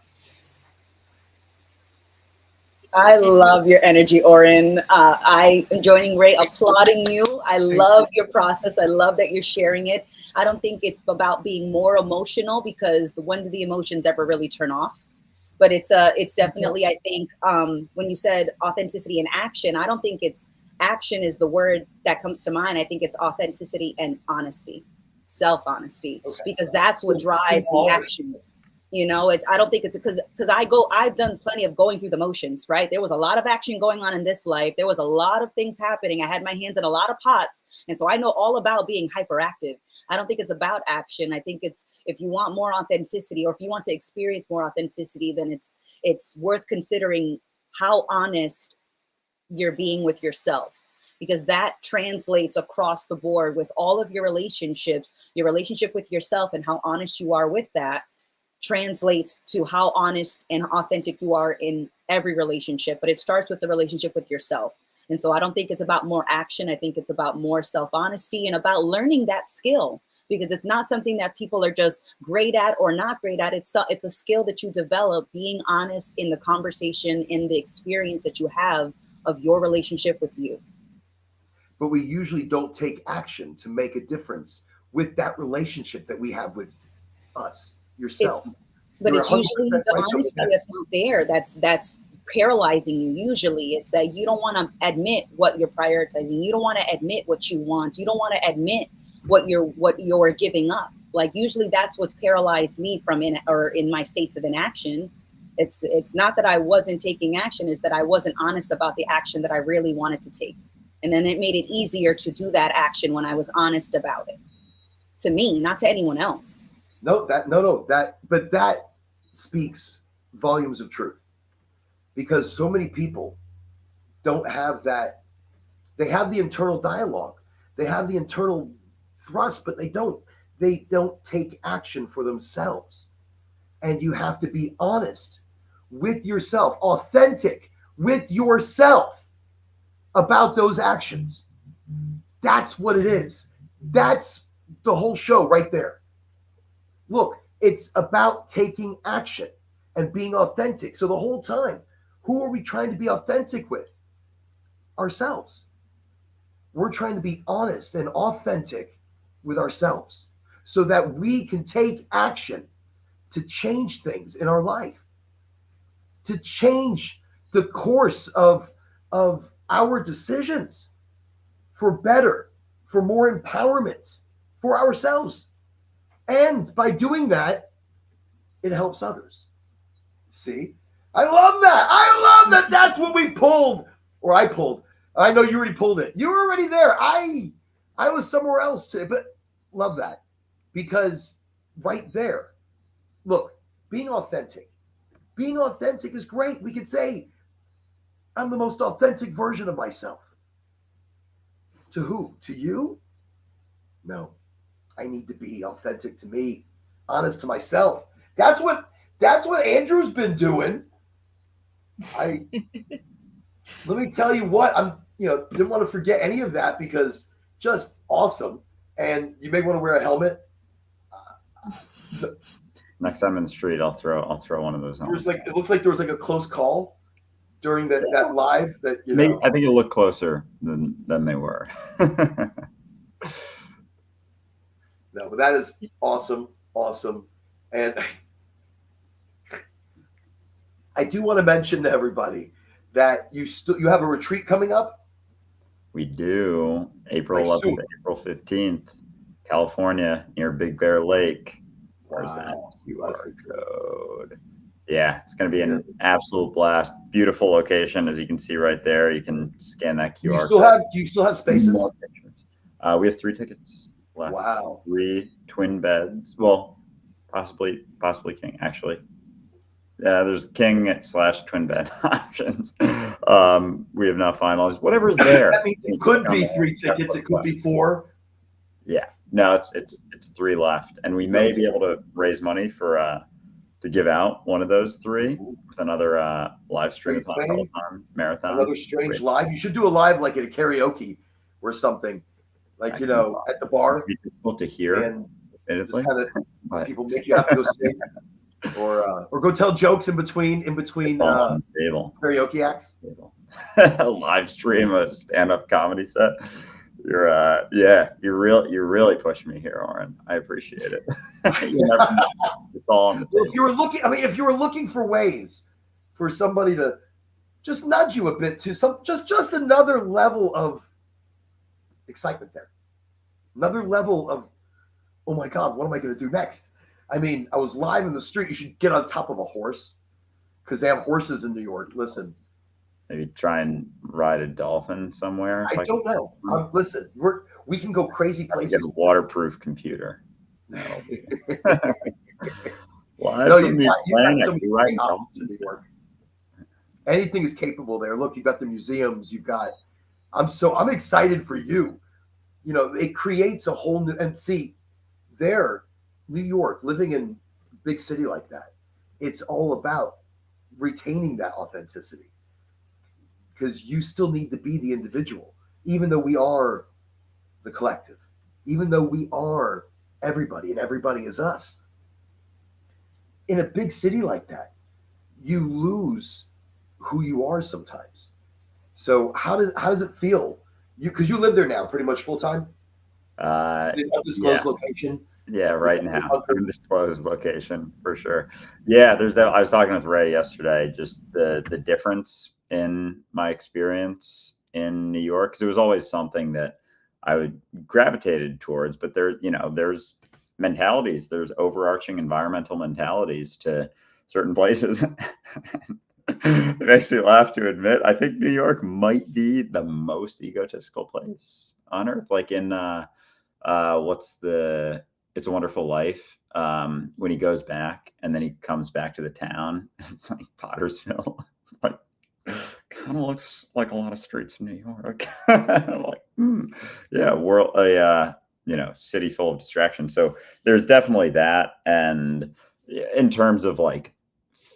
I love your energy, Oren. I am joining Ray, applauding you. I love your process. I love that you're sharing it. I don't think it's about being more emotional, because when do the emotions ever really turn off? But it's definitely, I think, when you said authenticity and action, I don't think it's action is the word that comes to mind. I think it's authenticity and honesty, self-honesty, because that's what drives the action. You know, I don't think it's because I've done plenty of going through the motions, right? There was a lot of action going on in this life. There was a lot of things happening. I had my hands in a lot of pots. And so I know all about being hyperactive. I don't think it's about action. I think it's, if you want more authenticity, or if you want to experience more authenticity, then it's worth considering how honest you're being with yourself, because that translates across the board with all of your relationships. Your relationship with yourself and how honest you are with that translates to how honest and authentic you are in every relationship. But it starts with the relationship with yourself. And so I don't think it's about more action. I think it's about more self-honesty and about learning that skill, because it's not something that people are just great at or not great at. It's a skill that you develop, being honest in the conversation, in the experience that you have of your relationship with you. But we usually don't take action to make a difference with that relationship that we have with us. Yourself. But it's usually the honesty that's not there. That's paralyzing you. Usually it's that you don't want to admit what you're prioritizing. You don't want to admit what you want. You don't want to admit what you're giving up. Like, usually that's what's paralyzed me from in my states of inaction. It's not that I wasn't taking action, is that I wasn't honest about the action that I really wanted to take. And then it made it easier to do that action when I was honest about it. To me, not to anyone else. But that speaks volumes of truth, because so many people don't have that. They have the internal dialogue, they have the internal thrust, but they don't take action for themselves. And you have to be honest with yourself, authentic with yourself about those actions. That's what it is. That's the whole show right there. Look, it's about taking action and being authentic. So the whole time, who are we trying to be authentic with? Ourselves. We're trying to be honest and authentic with ourselves so that we can take action to change things in our life, to change the course of our decisions for better, for more empowerment for ourselves. And by doing that, it helps others. See? I love that. I love that. That's what we pulled. Or I pulled. I know you already pulled it. You were already there. I was somewhere else today, but love that. Because right there, look, being authentic is great. We could say, I'm the most authentic version of myself. To who? To you? No. I need to be authentic to me, honest to myself. That's what Andrew's been doing. Let me tell you what, didn't want to forget any of that, because just awesome. And you may want to wear a helmet. Next time in the street, I'll throw one of those on. It looked like there was like a close call during that live that Maybe, I think it'll look closer than they were. No, but that is awesome. And I do want to mention to everybody that you have a retreat coming up. We do. April 11th to April 15th, California, near Big Bear Lake. Where's that QR code? Yeah, it's going to be an absolute blast. Beautiful location, as you can see right there. You can scan that QR code. Do you still have spaces? We have 3 tickets left. Wow. 3 twin beds. Well, possibly king, actually. Yeah, there's king / twin bed options. We have not finalized. Whatever's there. That means it could be 3 tickets. It could be 4. Yeah. No, it's 3 left, and we may be able to raise money for to give out one of those 3 with another live stream marathon. Another strange live. You should do a live like at a karaoke or something, like at the bar. It'd be difficult to hear, and just kind of people make you have to go sing, or go tell jokes in between karaoke acts. Live stream a stand-up comedy set. You're really pushing me here, Oren. I appreciate it. You never know. It's all on the table. If you were looking for ways for somebody to just nudge you a bit to just another level of excitement there, another level of, oh my God, what am I going to do next? I mean, I was live in the street. You should get on top of a horse because they have horses in New York. Listen. Maybe try and ride a dolphin somewhere. I don't know. Listen, we can go crazy places. Get a waterproof computer. No. You've got so many options in New York. Anything is capable there. Look, you've got the museums. I'm excited for you. It creates a whole new, and see, there, New York, living in a big city like that, it's all about retaining that authenticity. Because you still need to be the individual, even though we are the collective, even though we are everybody and everybody is us. In a big city like that, you lose who you are sometimes. So how does it feel? Because you live there now pretty much full time? Undisclosed location? Yeah, right now. Undisclosed location for sure. Yeah, I was talking with Ray yesterday, just the difference in my experience in New York, because it was always something that I would gravitated towards, but there's mentalities, there's overarching environmental mentalities to certain places. It makes me laugh to admit, I think New York might be the most egotistical place on earth. Like in It's a Wonderful Life, when he goes back and then he comes back to the town, it's like Pottersville. Like, kind of looks like a lot of streets in New York. I'm like, yeah, city full of distraction. So there's definitely that. And in terms of like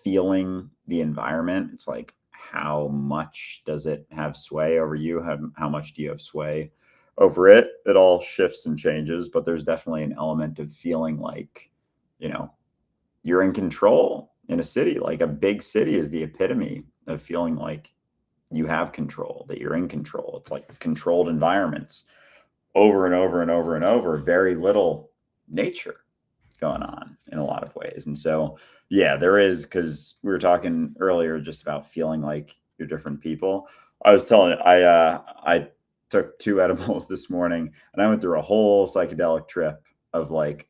feeling the environment, it's like, how much does it have sway over you? How much do you have sway over it? It all shifts and changes, but there's definitely an element of feeling like, you're in control in a city. Like a big city is the epitome of feeling like you have control, that you're in control. It's like controlled environments over and over and over and over, very little nature going on in a lot of ways. And so, yeah, there is, because we were talking earlier just about feeling like you're different people. I was telling you, I took 2 edibles this morning and I went through a whole psychedelic trip of like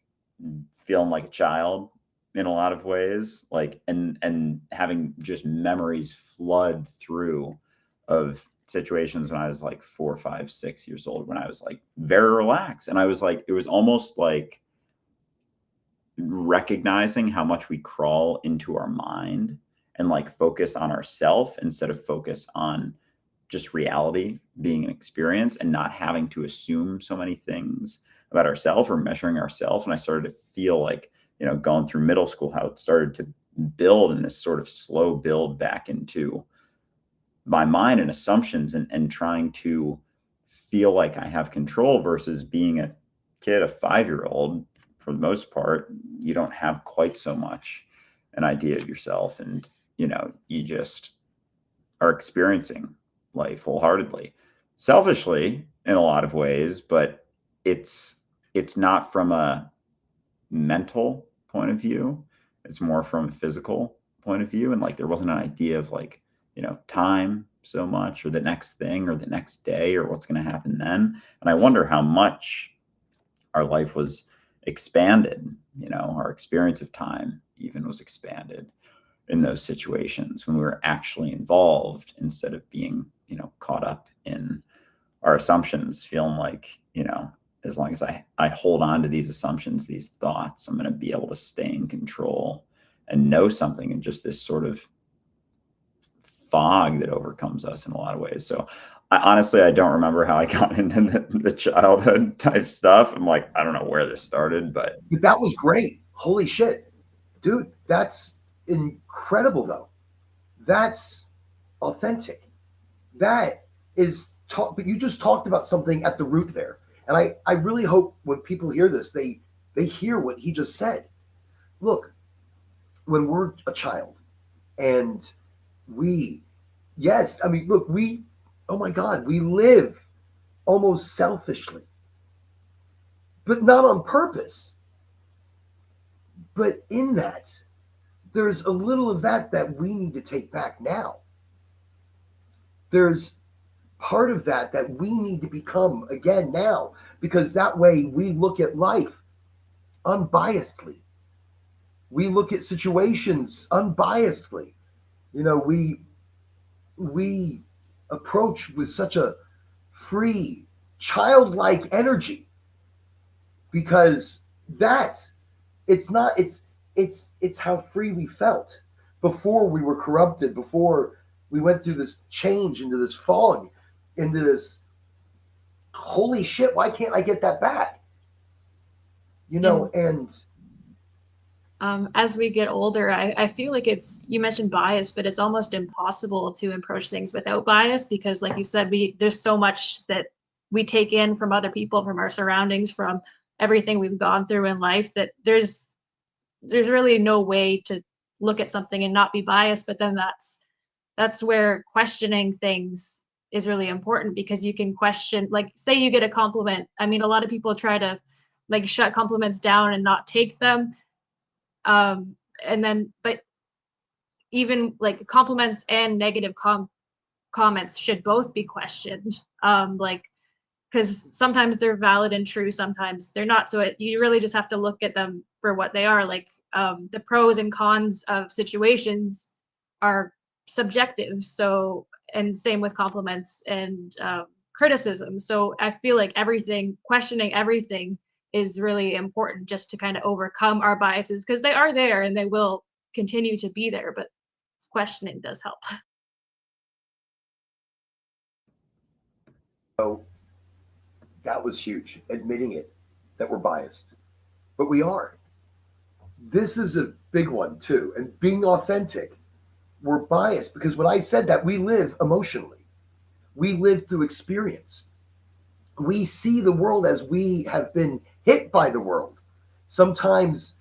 feeling like a child in a lot of ways, like, and having just memories flood through of situations when I was like 4, 5, 6 years old, when I was like very relaxed. And I was like, it was almost like recognizing how much we crawl into our mind and like focus on ourself instead of focus on just reality being an experience, and not having to assume so many things about ourselves or measuring ourselves. And I started to feel like, going through middle school, how it started to build in this sort of slow build back into my mind and assumptions, and trying to feel like I have control, versus being a kid, a 5-year-old. For the most part, you don't have quite so much an idea of yourself, and you just are experiencing life wholeheartedly, selfishly in a lot of ways, but it's not from a mental point of view. It's more from a physical point of view. And like, there wasn't an idea of like, time so much, or the next thing, or the next day, or what's going to happen then. And I wonder how much our life was expanded, our experience of time even was expanded in those situations when we were actually involved, instead of being, caught up in our assumptions, feeling like, as long as I hold on to these assumptions, these thoughts, I'm going to be able to stay in control and know something, and just this sort of fog that overcomes us in a lot of ways. So honestly, I don't remember how I got into the childhood type stuff. I'm like, I don't know where this started, but that was great. Holy shit, dude, that's incredible though. That's authentic. That is but you just talked about something at the root there. And I really hope when people hear this, they hear what he just said. Look, when we're a child and oh my God, we live almost selfishly, but not on purpose. But in that, there's a little of that we need to take back now. There's part of that we need to become again now, because that way we look at life unbiasedly. We look at situations unbiasedly. We approach with such a free, childlike energy, because it's how free we felt before we were corrupted, before we went through this change into this fog, into this holy shit, why can't I get that back? And as we get older, I feel like you mentioned bias, but it's almost impossible to approach things without bias, because like you said, there's so much that we take in from other people, from our surroundings, from everything we've gone through in life, that there's really no way to look at something and not be biased. But then that's where questioning things is really important, because you can question, like, say you get a compliment. I mean, a lot of people try to like shut compliments down and not take them. But even like compliments and negative comments should both be questioned. Because sometimes they're valid and true, sometimes they're not. So you really just have to look at them for what they are. Like, the pros and cons of situations are subjective. So, and same with compliments and criticism. So I feel like questioning everything is really important, just to kind of overcome our biases, because they are there and they will continue to be there, but questioning does help. so that was huge, admitting it, that we're biased, but we are. This is a big one too. And being authentic, we're biased because when I said that, we live emotionally, we live through experience. We see the world as we have been hit by the world. Sometimes,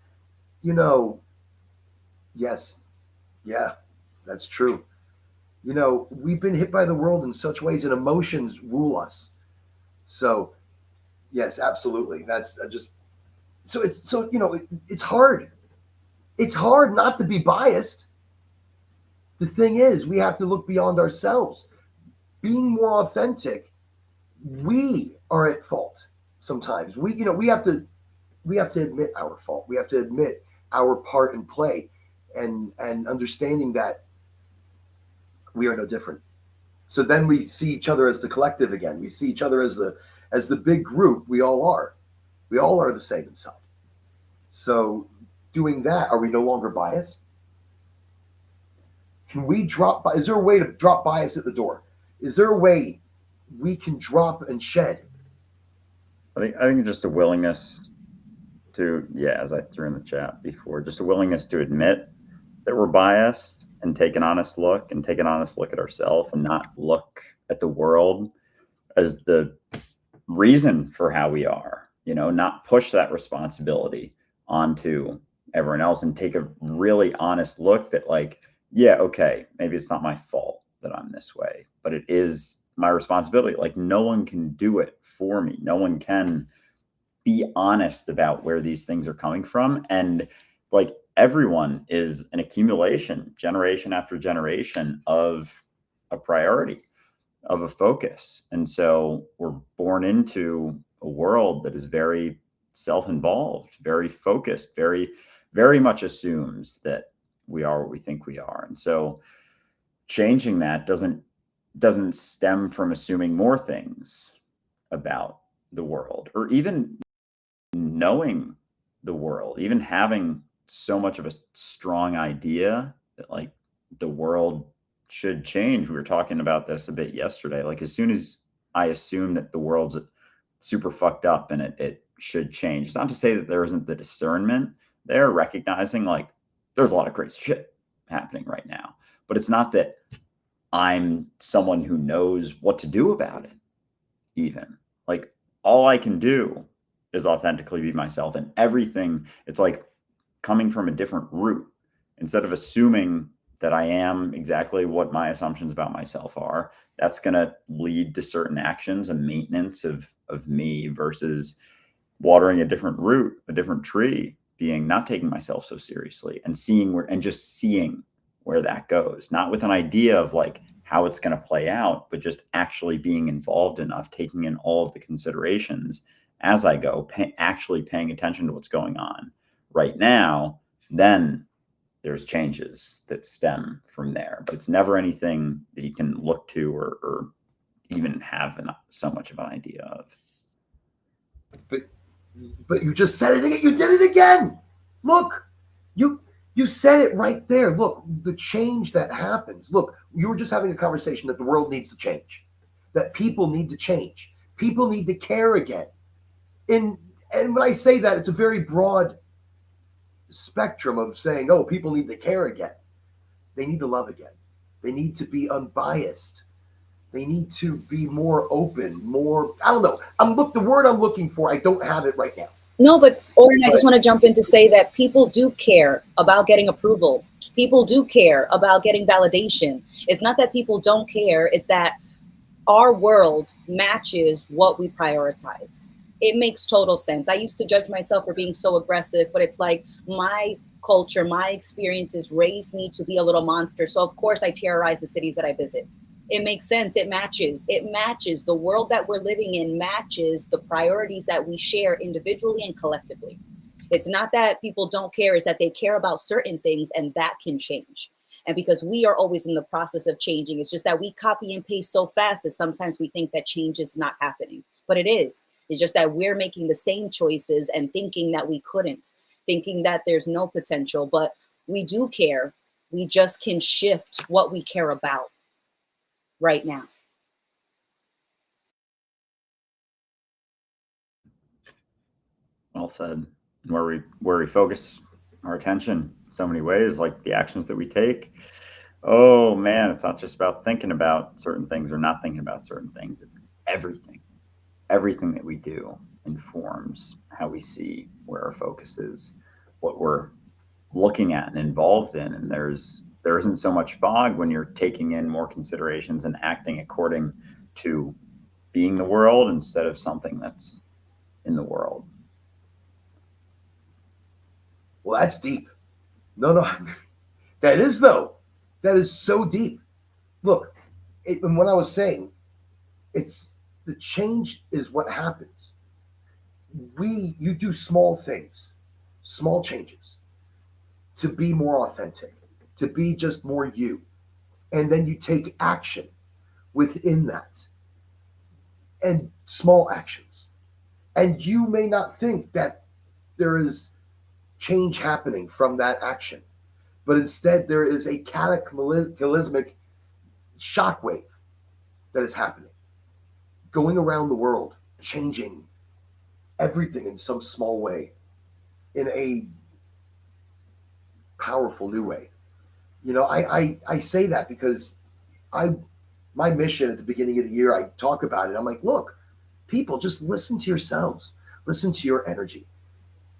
yes, yeah, that's true. We've been hit by the world in such ways, and emotions rule us. So, yes, absolutely. That's just so it's hard. It's hard not to be biased. The thing is, we have to look beyond ourselves. Being more authentic, we are at fault sometimes. We have to admit our fault. We have to admit our part in play, and understanding that we are no different. So then we see each other as the collective again. We see each other as the big group. We all are. We all are the same inside. So doing that, are we no longer biased? Can we drop? Is there a way to drop bias at the door? Is there a way we can drop and shed? I think just a willingness to, as I threw in the chat before, just a willingness to admit that we're biased and take an honest look at ourselves, and not look at the world as the reason for how we are, not push that responsibility onto everyone else, and take a really honest look that, like, yeah, okay, maybe it's not my fault that I'm this way, but it is my responsibility. Like, no one can do it for me. No one can be honest about where these things are coming from. And like, everyone is an accumulation, generation after generation, of a priority, of a focus. And so we're born into a world that is very self-involved, very focused, very, very much assumes that we are what we think we are. And so changing that doesn't stem from assuming more things about the world, or even knowing the world, even having so much of a strong idea that, like, the world should change. We were talking about this a bit yesterday. Like, as soon as I assume that the world's super fucked up and it should change, it's not to say that there isn't the discernment there, recognizing, like, there's a lot of crazy shit happening right now, but it's not that I'm someone who knows what to do about it. Even, like, all I can do is authentically be myself, and everything, it's like coming from a different root. Instead of assuming that I am exactly what my assumptions about myself are, that's going to lead to certain actions and maintenance of me, versus watering a different root, a different tree, being not taking myself so seriously, and just seeing where that goes, not with an idea of like how it's going to play out, but just actually being involved enough, taking in all of the considerations as I go, actually paying attention to what's going on right now. Then there's changes that stem from there, but it's never anything that you can look to or even have so much of an idea of. But you just said it again. You did it again. Look, you said it right there. Look, the change that happens. Look, you were just having a conversation that the world needs to change, that people need to change. People need to care again. And when I say that, it's a very broad spectrum of saying, oh, people need to care again. They need to love again. They need to be unbiased. They need to be more open, more, I don't know. The word I'm looking for, I don't have it right now. No, but Oren, I just want to jump in to say that people do care about getting approval. People do care about getting validation. It's not that people don't care. It's that our world matches what we prioritize. It makes total sense. I used to judge myself for being so aggressive, but it's like my culture, my experiences raised me to be a little monster. So of course I terrorize the cities that I visit. It makes sense. It matches. It matches. The world that we're living in matches the priorities that we share individually and collectively. It's not that people don't care, it's that they care about certain things, and that can change. And because we are always in the process of changing, it's just that we copy and paste so fast that sometimes we think that change is not happening. But it is. It's just that we're making the same choices and thinking that we couldn't, thinking that there's no potential. But we do care. We just can shift what we care about right now. Well said. Where we focus our attention so many ways, like the actions that we take. Oh man, it's not just about thinking about certain things or not thinking about certain things. It's everything. Everything that we do informs how we see where our focus is, what we're looking at and involved in. And there isn't so much fog when you're taking in more considerations and acting according to being the world instead of something that's in the world. Well, that's deep. No, that is though. That is so deep. Look, and what I was saying, it's the change is what happens. You do small things, small changes to be more authentic, to be just more you. And then you take action within that and small actions. And you may not think that there is change happening from that action, but instead there is a cataclysmic shockwave that is happening, going around the world, changing everything in some small way, in a powerful new way. I say that because I my mission at the beginning of the year, I talk about it. I'm like, look, people, just listen to yourselves, listen to your energy.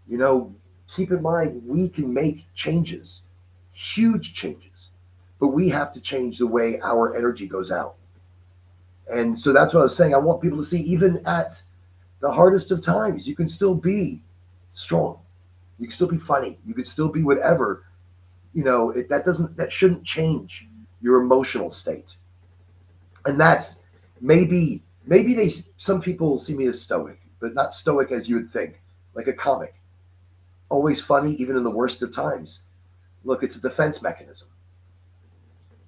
You know, keep in mind, we can make changes, huge changes, but we have to change the way our energy goes out. And so that's what I was saying. I want people to see, even at the hardest of times, you can still be strong. You can still be funny. You can still be whatever. You know, that shouldn't change your emotional state. And that's maybe some people see me as stoic, but not stoic as you would think, like a comic. Always funny, even in the worst of times. Look, it's a defense mechanism.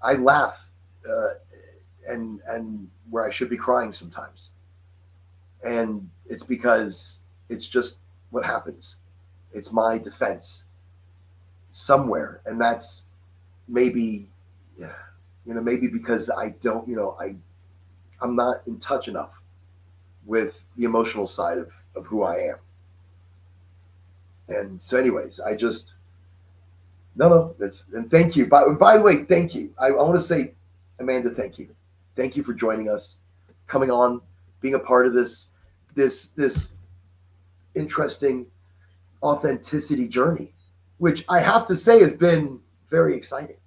I laugh, and where I should be crying sometimes, and it's because it's just what happens. It's my defense somewhere, and that's maybe, maybe because I don't, I'm not in touch enough with the emotional side of who I am. And so, anyways, and thank you. By the way, thank you. I want to say, Amanda, thank you. Thank you for joining us, coming on, being a part of this interesting authenticity journey, which I have to say has been very exciting.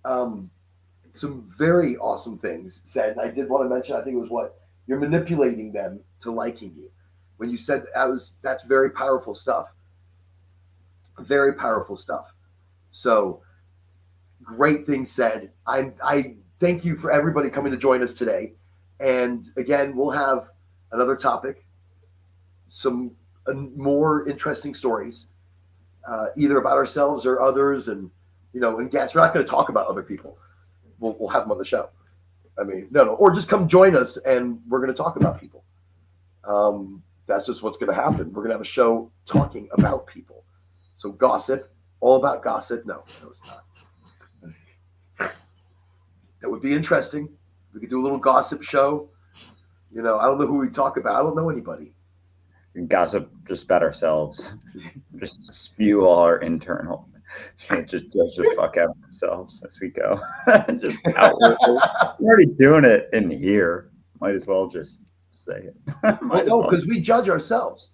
Some very awesome things said. And I did want to mention, I think it was you're manipulating them to liking you. When you said that's very powerful stuff. Very powerful stuff. So great things said. I thank you for everybody coming to join us today. And again, we'll have another topic, some more interesting stories, either about ourselves or others, and and guests. We're not going to talk about other people. We'll have them on the show. I mean, no, or just come join us, and we're going to talk about people. That's just what's going to happen. We're going to have a show talking about people. So gossip, all about gossip. No, it's not. That would be interesting. We could do a little gossip show. I don't know who we talk about. I don't know anybody. Gossip just about ourselves. Just spew all our internal. Just judge the fuck out of ourselves as we go. Just outwardly. We're already doing it in here. Might as well just say it. No, because we judge ourselves.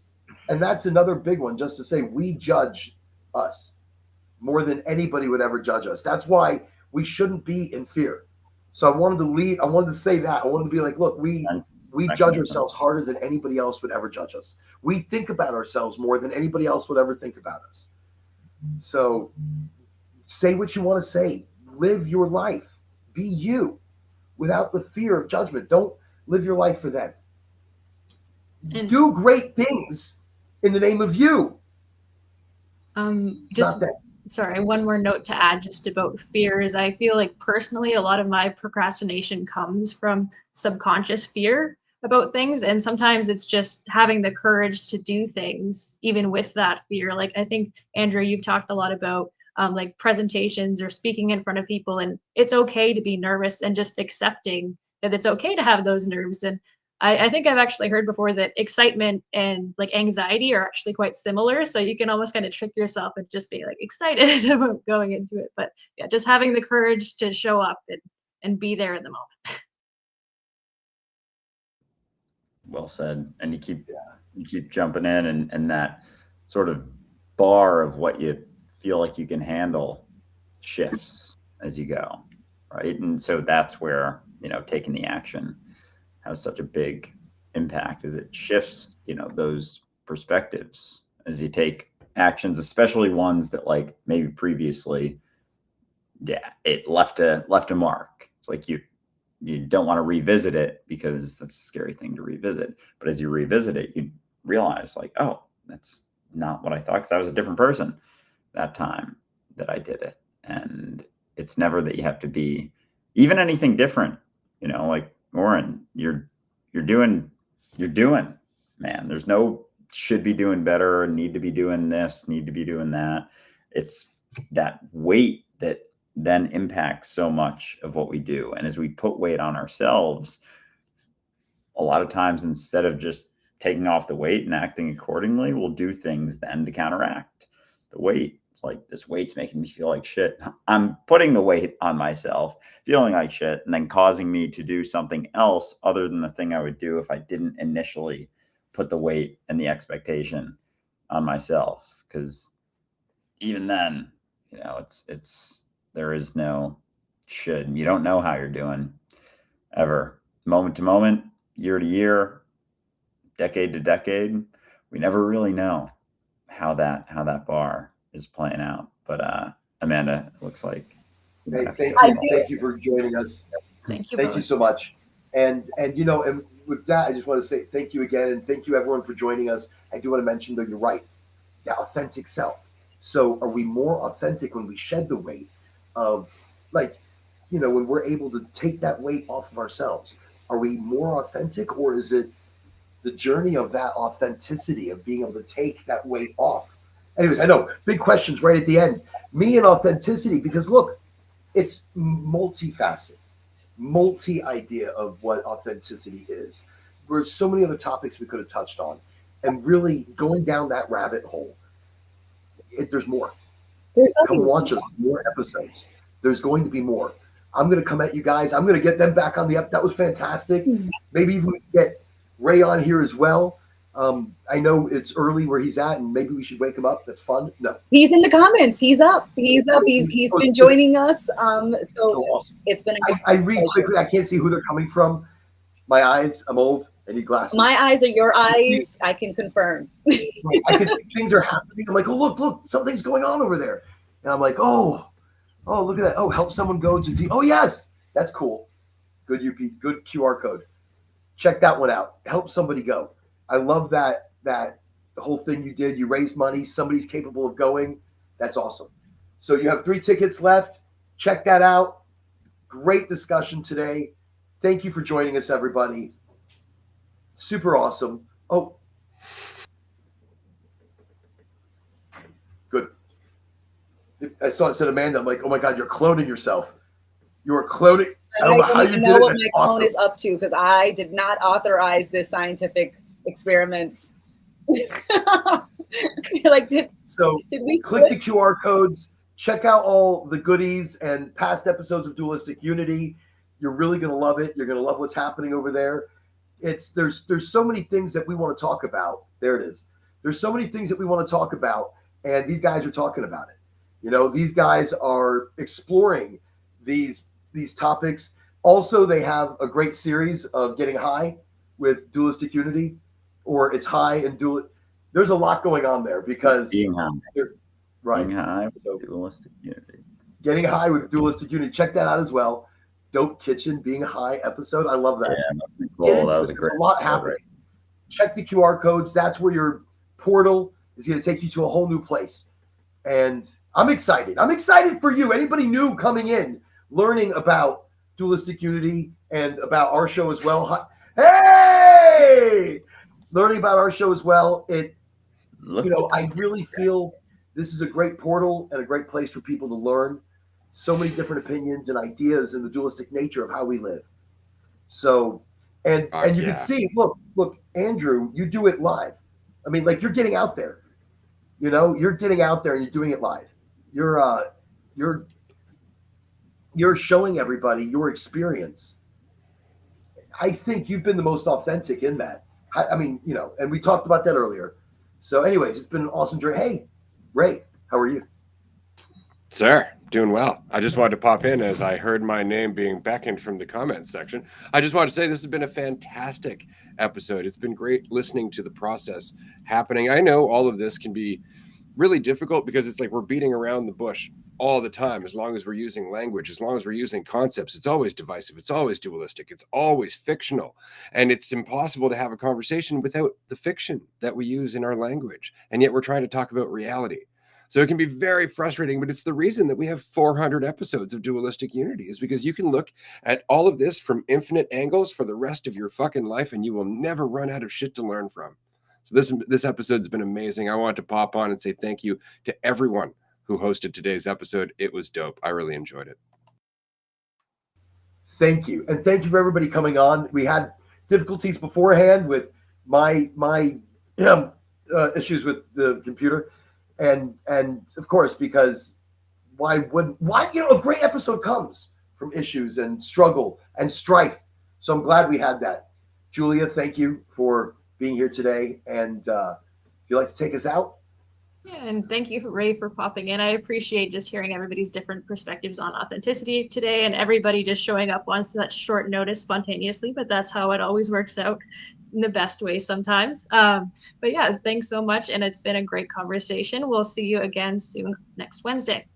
And that's another big one, just to say we judge us more than anybody would ever judge us. That's why we shouldn't be in fear. So I wanted to say that. I wanted to be like, look, we judge ourselves harder than anybody else would ever judge us. We think about ourselves more than anybody else would ever think about us. So say what you want to say. Live your life. Be you without the fear of judgment. Don't live your life for them. And do great things in the name of you. Sorry, one more note to add just about fear is I feel like personally a lot of my procrastination comes from subconscious fear about things, and sometimes it's just having the courage to do things even with that fear. Like I think, Andrew, you've talked a lot about like presentations or speaking in front of people, and it's okay to be nervous and just accepting that it's okay to have those nerves. And I think I've actually heard before that excitement and like anxiety are actually quite similar. So you can almost kind of trick yourself and just be like excited about going into it. But yeah, just having the courage to show up and be there in the moment. Well said. And you keep jumping in, and that sort of bar of what you feel like you can handle shifts as you go, right? And so that's where, taking the action has such a big impact, as it shifts, those perspectives as you take actions, especially ones that like maybe previously, it left a mark. It's like you don't want to revisit it because that's a scary thing to revisit. But as you revisit it, you realize like, oh, that's not what I thought, because I was a different person that time that I did it. And it's never that you have to be even anything different, like Warren, you're doing, man. There's no should be doing better, need to be doing this, need to be doing that. It's that weight that then impacts so much of what we do. And as we put weight on ourselves, a lot of times, instead of just taking off the weight and acting accordingly, we'll do things then to counteract the weight. It's like, this weight's making me feel like shit. I'm putting the weight on myself, feeling like shit, and then causing me to do something else other than the thing I would do if I didn't initially put the weight and the expectation on myself. Because even then, you know, there is no should. You don't know how you're doing ever. Moment to moment, year to year, decade to decade. We never really know how that bar is playing out. But Amanda, it looks like. Hey, thank you for joining us. Thank you. Thank you so much. And you know, and with that, I just want to say thank you again, and thank you everyone for joining us. I do want to mention, though, you're right, the authentic self. So are we more authentic when we shed the weight of, like, you know, when we're able to take that weight off of ourselves? Are we more authentic, or is it the journey of that authenticity of being able to take that weight off? Anyways, I know, big questions right at the end. Me and authenticity, because look, it's multifaceted, multi-idea of what authenticity is. There's so many other topics we could have touched on, and really going down that rabbit hole. There's more. Come watch us, more episodes. There's going to be more. I'm going to come at you guys. I'm going to get them back on the up. That was fantastic. Maybe even we can get Ray on here as well. I know it's early where he's at, and maybe we should wake him up. That's fun. No, he's in the comments. He's up. He's been joining us. So awesome. It's been. I read quickly. I can't see who they're coming from. My eyes. I'm old. I need glasses. My eyes are your eyes. I can confirm. I can see things are happening. I'm like, oh, look, something's going on over there. And I'm like, oh, look at that. Oh, help someone go to Oh, yes. That's cool. Good UP, good QR code. Check that one out. Help somebody go. I love that whole thing you did. You raised money. Somebody's capable of going. That's awesome. So you have 3 tickets left. Check that out. Great discussion today. Thank you for joining us, everybody. Super awesome. Oh, good. I saw it said Amanda. I'm like, oh my God, you're cloning yourself. You are cloning. I don't know how you did it. What my clone is up to, because I did not authorize this scientific experiment. Like, did we click the QR codes? Check out all the goodies and past episodes of Dualistic Unity. You're really going to love it. You're going to love what's happening over there. There's so many things that we want to talk about. There it is. There's so many things that we want to talk about, and these guys are talking about it. You know, these guys are exploring these topics. Also, they have a great series of Getting High with Dualistic Unity, or it's High and Dual. There's a lot going on there because being high, right? Being high with Dualistic Unity. Getting High with Dualistic Unity. Check that out as well. Dope Kitchen, Being High episode. I love that. Yeah, cool. That was a great. A lot happening. Right? Check the QR codes. That's where your portal is going to take you to a whole new place. And I'm excited. I'm excited for you. Anybody new coming in, learning about Dualistic Unity and about our show as well. Hey! Learning about our show as well. I really feel this is a great portal and a great place for people to learn so many different opinions and ideas in the dualistic nature of how we live. So, and you can see, look, Andrew, you do it live. I mean, like, you're getting out there. You know, you're getting out there and you're doing it live. You're showing everybody your experience. I think you've been the most authentic in that. I mean, you know, and we talked about that earlier. So anyways, it's been an awesome journey. Hey, Ray, how are you? Sir, doing well. I just wanted to pop in as I heard my name being beckoned from the comments section. I just wanted to say this has been a fantastic episode. It's been great listening to the process happening. I know all of this can be really difficult because it's like we're beating around the bush all the time. As long as we're using language, as long as we're using concepts, it's always divisive, it's always dualistic, it's always fictional, and it's impossible to have a conversation without the fiction that we use in our language. And yet we're trying to talk about reality. So it can be very frustrating, but it's the reason that we have 400 episodes of Dualistic Unity, is because you can look at all of this from infinite angles for the rest of your fucking life, and you will never run out of shit to learn from. So this episode's been amazing. I want to pop on and say thank you to everyone who hosted today's episode. It was dope. I really enjoyed it. Thank you. And thank you for everybody coming on. We had difficulties beforehand with my issues with the computer. and of course, because why a great episode comes from issues and struggle and strife. So I'm glad we had that. Julia, thank you for being here today. And if you'd like to take us out. Yeah, and thank you, Ray, for popping in. I appreciate just hearing everybody's different perspectives on authenticity today, and everybody just showing up on such short notice spontaneously, but that's how it always works out in the best way sometimes. But yeah, thanks so much, and it's been a great conversation. We'll see you again soon next Wednesday.